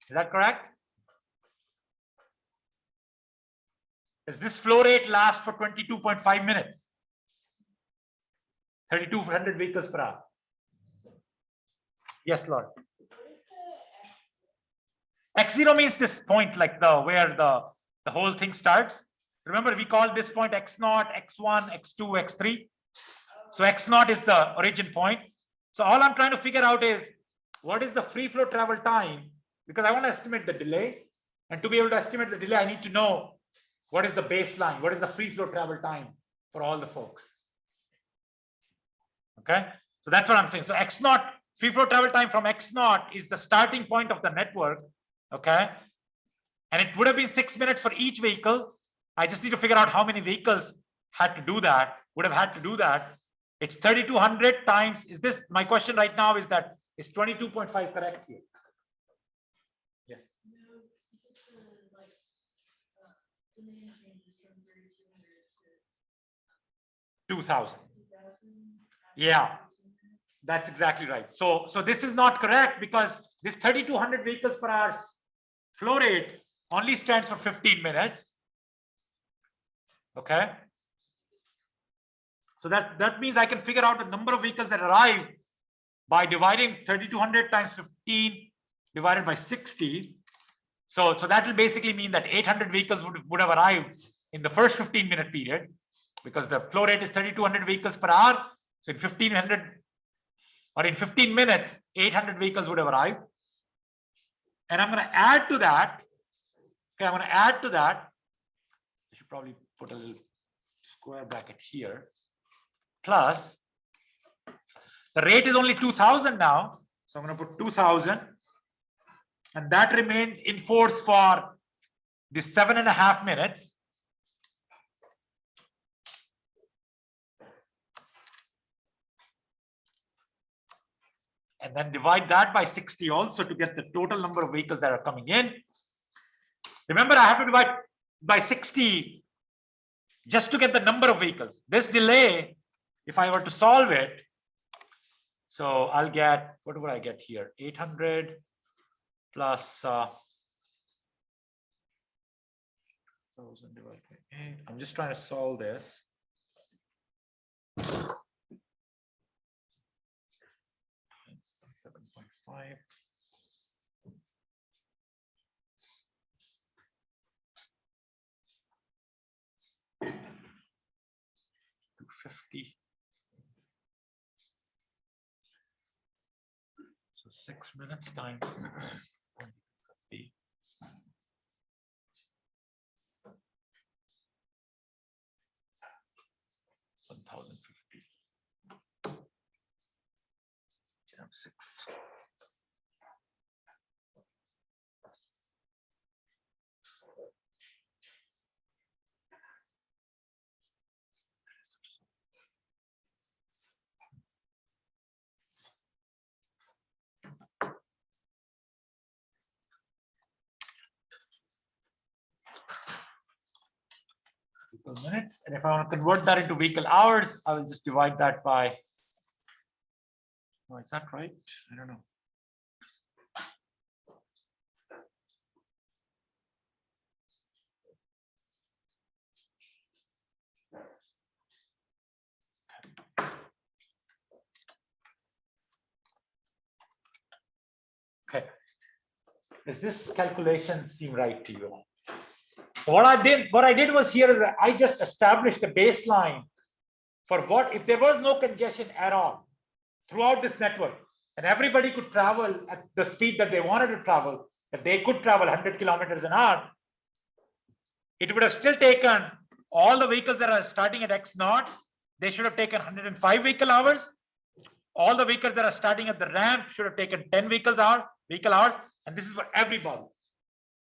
Is that correct? Does this flow rate last for 22.5 minutes? 3,200 vehicles per hour. Yes, Lord. X0 means this point, like where the whole thing starts. Remember, we call this point X0, X1, X2, X3. So X0 is the origin point. So all I'm trying to figure out is what is the free flow travel time, because I want to estimate the delay. And to be able to estimate the delay, I need to know what is the baseline, what is the free flow travel time for all the folks. Okay, so that's what I'm saying. So X0, free flow travel time from X0 is the starting point of the network. Okay, and it would have been 6 minutes for each vehicle. I just need to figure out how many vehicles had to do that, would have had to do that. It's 3,200 times. Is this my question right now? Is that is 22.5 correct here? Yes. No, because the name changes from 3,200 to 2,000. 2,000. Yeah. That's exactly right. So this is not correct because this 3,200 vehicles per hour flow rate only stands for 15 minutes. Okay. So that means I can figure out the number of vehicles that arrive by dividing 3,200 times 15 divided by 60. So that will basically mean that 800 vehicles would have arrived in the first 15-minute period because the flow rate is 3,200 vehicles per hour. So in 1,500 or in 15 minutes, 800 vehicles would have arrived. And I'm going to add to that. Okay, I'm going to add to that. I should probably put a little square bracket here. Plus, the rate is only 2,000 now. So I'm going to put 2,000. And that remains in force for the 7.5 minutes. And then divide that by 60 also to get the total number of vehicles that are coming in. Remember, I have to divide by 60 just to get the number of vehicles. This delay, if I were to solve it, so I'll get, what would I get here? 800 plus 1,000 divided by 8. I'm just trying to solve this. 7.5. So 6 minutes time. 50. Six. vehicle minutes. And if I want to convert that into vehicle hours, I will just divide that by, oh, is that right? I don't know. Okay. Does this calculation seem right to you? So what I did was here is that I just established a baseline for what if there was no congestion at all throughout this network, and everybody could travel at the speed that they wanted to travel, that they could travel 100 kilometers an hour. It would have still taken all the vehicles that are starting at X naught, they should have taken 105 vehicle hours. All the vehicles that are starting at the ramp should have taken 10 vehicle hours, and this is for everybody.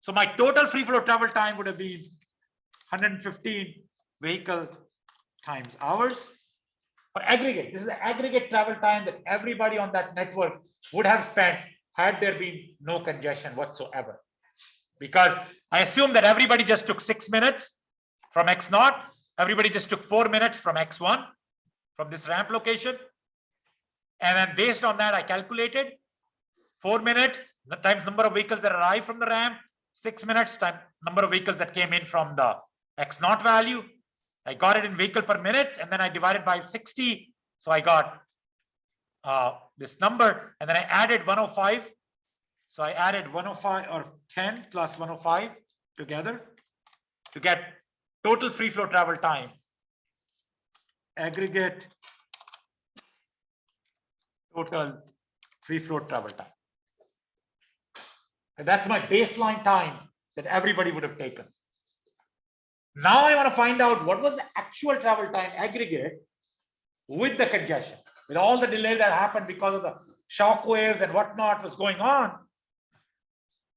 So my total free flow travel time would have been 115 vehicle times hours for aggregate. This is the aggregate travel time that everybody on that network would have spent had there been no congestion whatsoever. Because I assume that everybody just took 6 minutes from X naught. Everybody just took 4 minutes from X1 from this ramp location. And then based on that, I calculated 4 minutes times number of vehicles that arrived from the ramp, 6 minutes times number of vehicles that came in from the X naught value. I got it in vehicle per minute, and then I divided by 60. So I got this number, and then I added 105. So I added 105 or 10 plus 105 together to get total free flow travel time. Aggregate total free flow travel time. And that's my baseline time that everybody would have taken. Now I want to find out what was the actual travel time aggregate with the congestion, with all the delay that happened because of the shock waves and whatnot was going on.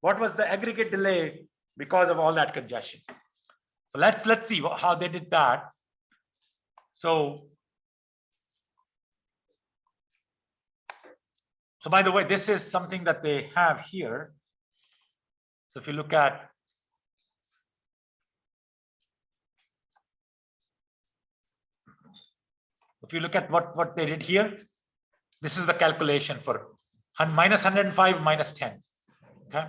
What was the aggregate delay because of all that congestion? So let's see how they did that. So by the way, this is something that they have here. So if you look at what they did here, this is the calculation for minus 105 minus 10. Okay.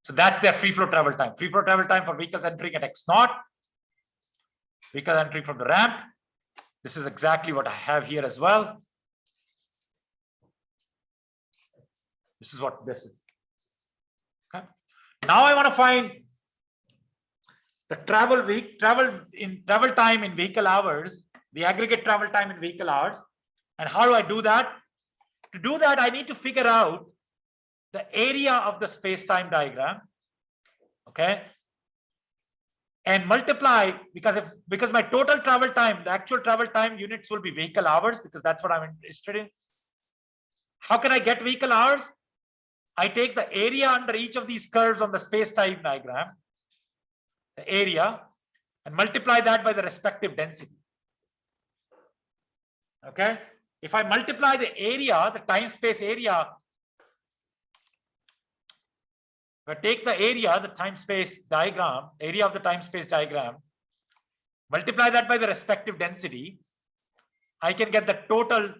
So that's their free flow travel time. Free flow travel time for vehicles entering at X naught, vehicles entering from the ramp. This is exactly what I have here as well. This is what this is. Okay. Now I want to find the travel time in vehicle hours, the aggregate travel time in vehicle hours. And how do I do that? To do that, I need to figure out the area of the space-time diagram, okay, and multiply, because my total travel time, the actual travel time units will be vehicle hours, because that's what I'm interested in. How can I get vehicle hours? I take the area under each of these curves on the space-time diagram, the area, and multiply that by the respective density. Okay, if I multiply the area, the time-space area, if I take the area, the time-space diagram, area of the time-space diagram, multiply that by the respective density, I can get the total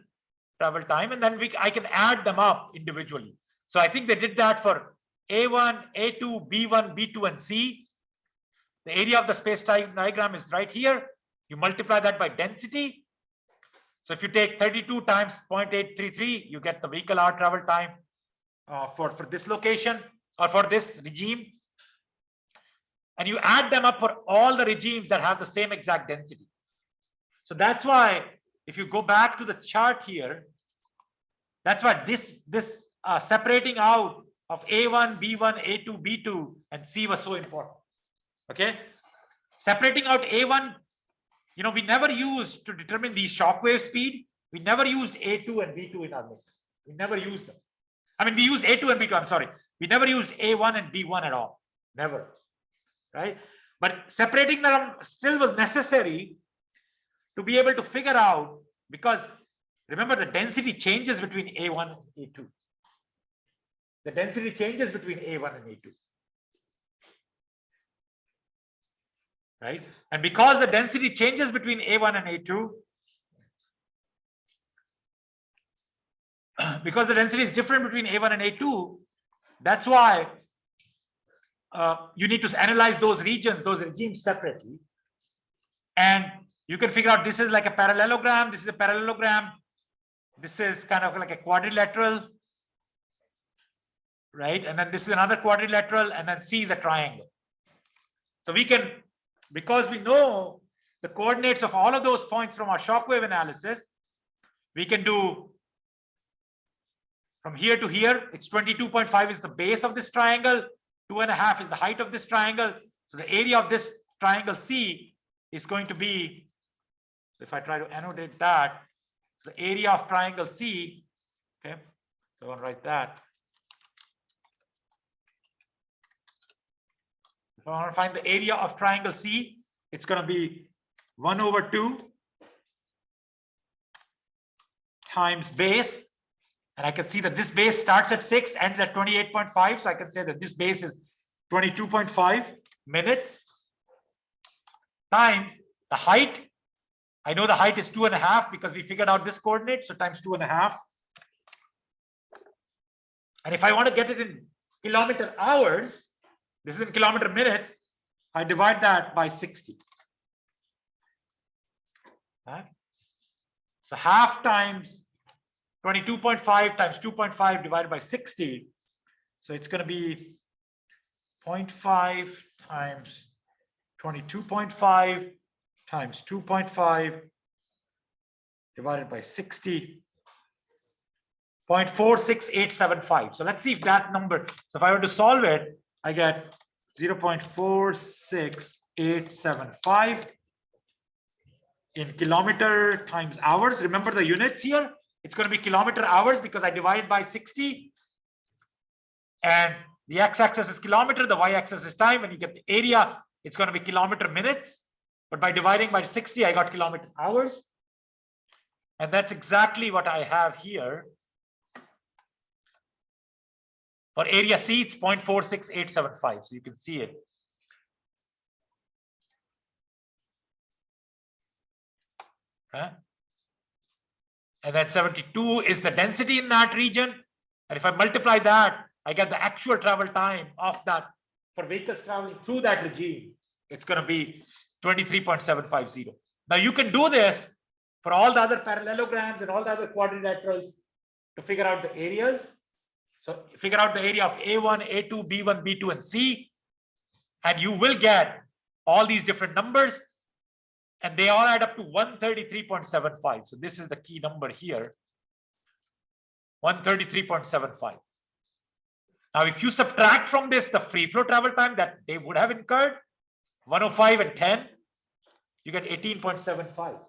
travel time, and then I can add them up individually. So I think they did that for A1, A2, B1, B2, and C. The area of the space-time diagram is right here. You multiply that by density. So if you take 32 times 0.833, you get the vehicle hour travel time for this location or for this regime. And you add them up for all the regimes that have the same exact density. So that's why if you go back to the chart here, that's why this separating out of A1, B1, A2, B2, and C was so important. Okay, separating out A1, we never used to determine the shockwave speed. We never used A2 and B2 in our mix. We never used them. I mean, we used A2 and B2. I'm sorry. We never used A1 and B1 at all. Never. Right? But separating them still was necessary to be able to figure out, because remember the density changes between A1 and A2. The density changes between A1 and A2. right? And because the density changes between A1 and A2, because the density is different between A1 and A2, that's why you need to analyze those regions, those regimes separately. And you can figure out this is like a parallelogram, this is a parallelogram, this is kind of like a quadrilateral, right? And then this is another quadrilateral, and then C is a triangle. So we can, because we know the coordinates of all of those points from our Shockwave analysis, we can do from here to here. It's 22.5 is the base of this triangle, 2.5 is the height of this triangle. So the area of this triangle C is going to be, so if I try to annotate that, the area of triangle C, okay, so I want to write that. If I want to find the area of triangle C, it's going to be 1/2 times base. And I can see that this base starts at 6, ends at 28.5. So I can say that this base is 22.5 minutes times the height. I know the height is 2.5 because we figured out this coordinate. So times 2.5. And if I want to get it in kilometer hours, this is in kilometer minutes, I divide that by 60. Right? So half times 22.5 times 2.5 divided by 60. So it's going to be 0.5 times 22.5 times 2.5 divided by 60. 0.46875. So let's see if that number, so if I were to solve it, I get 0.46875 in kilometer times hours. Remember the units here? It's going to be kilometer hours because I divided by 60. And the x-axis is kilometer, the y-axis is time. When you get the area, it's going to be kilometer minutes. But by dividing by 60, I got kilometer hours. And that's exactly what I have here. For area C, it's 0.46875. So you can see it. Huh? And then 72 is the density in that region. And if I multiply that, I get the actual travel time of that for vehicles traveling through that regime. It's going to be 23.750. Now you can do this for all the other parallelograms and all the other quadrilaterals to figure out the areas. So figure out the area of A1, A2, B1, B2, and C. And you will get all these different numbers. And they all add up to 133.75. So this is the key number here. 133.75. Now, if you subtract from this the free flow travel time that they would have incurred, 105 and 10, you get 18.75.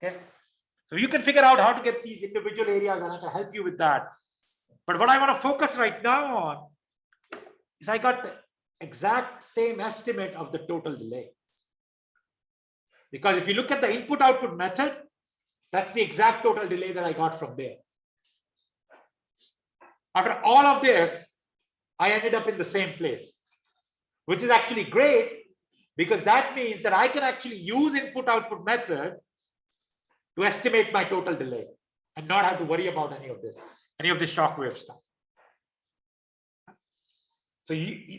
Okay. So you can figure out how to get these individual areas, and I can help you with that. But what I want to focus right now on is I got the exact same estimate of the total delay. Because if you look at the input-output method, that's the exact total delay that I got from there. After all of this, I ended up in the same place, which is actually great because that means that I can actually use input-output method to estimate my total delay and not have to worry about any of this Shockwave stuff. So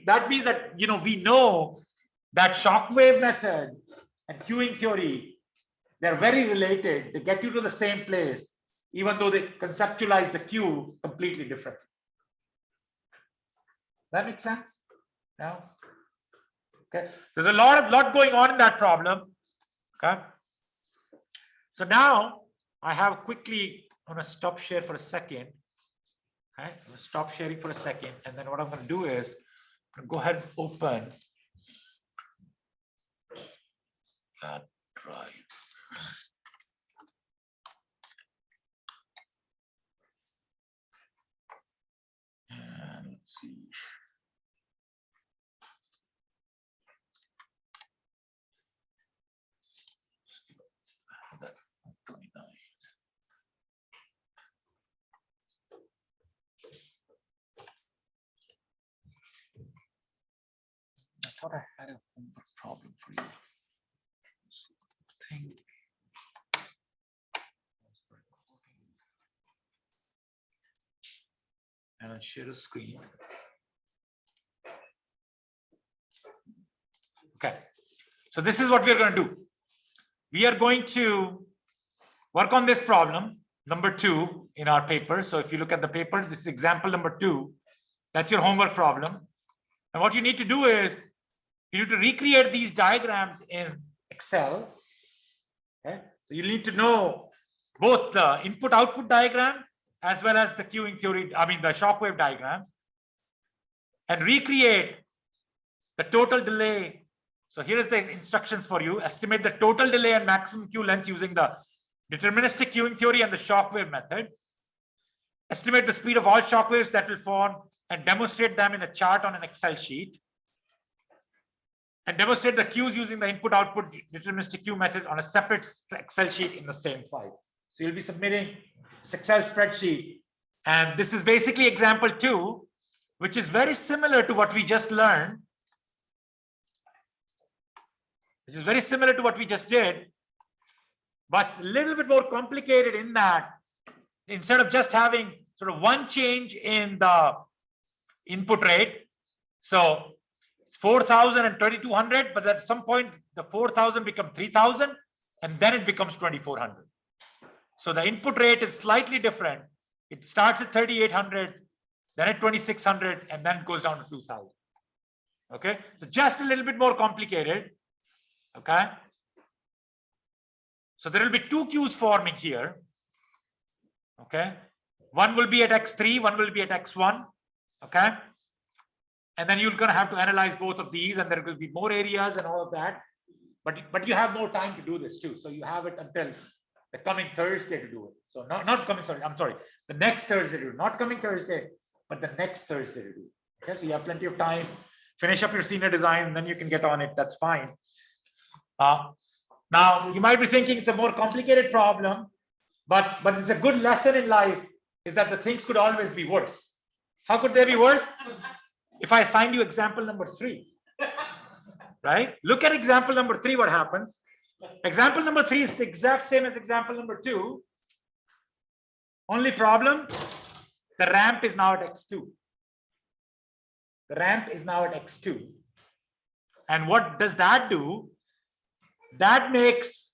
that means that, we know that Shockwave method and queuing theory, they're very related. They get you to the same place, even though they conceptualize the queue completely differently. That makes sense? Now, okay. There's a lot going on in that problem. Okay. So now I have quickly, I'm going to stop share for a second. Okay. I'm going to stop sharing for a second. And then what I'm going to do is I'm going to go ahead and open that drive. And let's see. That 29. I thought I had a homework problem for you. share a screen. Okay, so this is what we're going to do. We are going to work on this problem, number 2 in our paper. So if you look at the paper, this is example number 2. That's your homework problem. And what you need to do is you need to recreate these diagrams in Excel. Okay, so you need to know both the input-output diagram as well as the queuing theory, the Shockwave diagrams, and recreate the total delay. So here is the instructions for you. Estimate the total delay and maximum queue length using the deterministic queuing theory and the Shockwave method. Estimate the speed of all shockwaves that will form and demonstrate them in a chart on an Excel sheet. And demonstrate the queues using the input-output deterministic queue method on a separate Excel sheet in the same file. So you'll be submitting this Excel spreadsheet. And this is basically example 2, which is very similar to what we just learned. Which is very similar to what we just did, but it's a little bit more complicated in that instead of just having sort of one change in the input rate, so it's 4,000 and 2,200, but at some point the 4,000 becomes 3,000 and then it becomes 2,400. So the input rate is slightly different. It starts at 3,800, then at 2,600, and then goes down to 2,000. Okay, so just a little bit more complicated. Okay, so there will be 2 queues forming here. Okay, one will be at x3, one will be at x1. Okay, and then you're going to have to analyze both of these, and there will be more areas and all of that. But you have more time to do this too. So you have it until the coming Thursday to do it. So not coming, sorry, I'm sorry, the next Thursday to do it. Not coming Thursday, but the next Thursday to do it. Okay, so you have plenty of time. Finish up your senior design, and then you can get on it. That's fine. Now you might be thinking it's a more complicated problem, but it's a good lesson in life is that the things could always be worse. How could they be worse? If I assigned you example number 3, right? Look at example number 3, what happens? Example number 3 is the exact same as example number 2. Only problem, the ramp is now at x2. The ramp is now at x2. And what does that do? That makes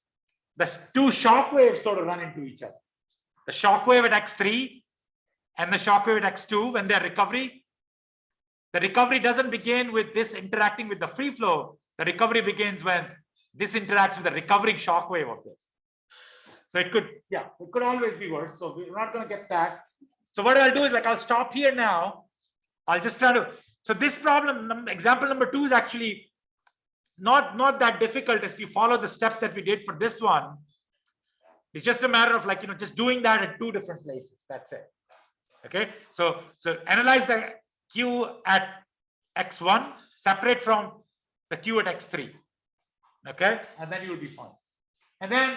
the 2 shock waves sort of run into each other. The shock wave at x3 and the shock wave at x2, when they're recovery, the recovery doesn't begin with this interacting with the free flow. The recovery begins when this interacts with the recovering shock wave of this. So it could always be worse. So we're not going to get that. So what I'll do is I'll stop here now. I'll just try to, so this problem, example number 2 is actually not that difficult if you follow the steps that we did for this one. It's just a matter of just doing that at 2 different places. That's it. Okay. So analyze the queue at x1 separate from the queue at x3. Okay. And then you'll be fine. And then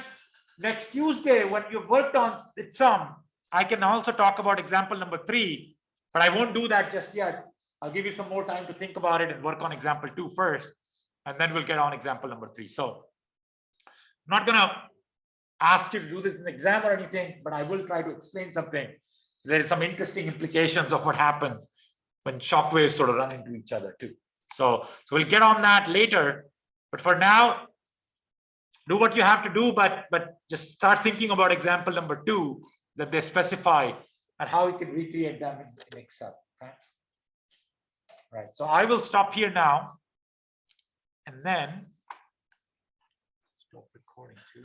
next Tuesday, when you've worked on some, I can also talk about example number 3, but I won't do that just yet. I'll give you some more time to think about it and work on example 2 first. And then we'll get on example number 3. So I'm not going to ask you to do this in the exam or anything, but I will try to explain something. There is some interesting implications of what happens when shock waves sort of run into each other too. So we'll get on that later. But for now, do what you have to do, but just start thinking about example number 2 that they specify and how you can recreate them in Excel. Okay. Right. So I will stop here now. And then stop recording too.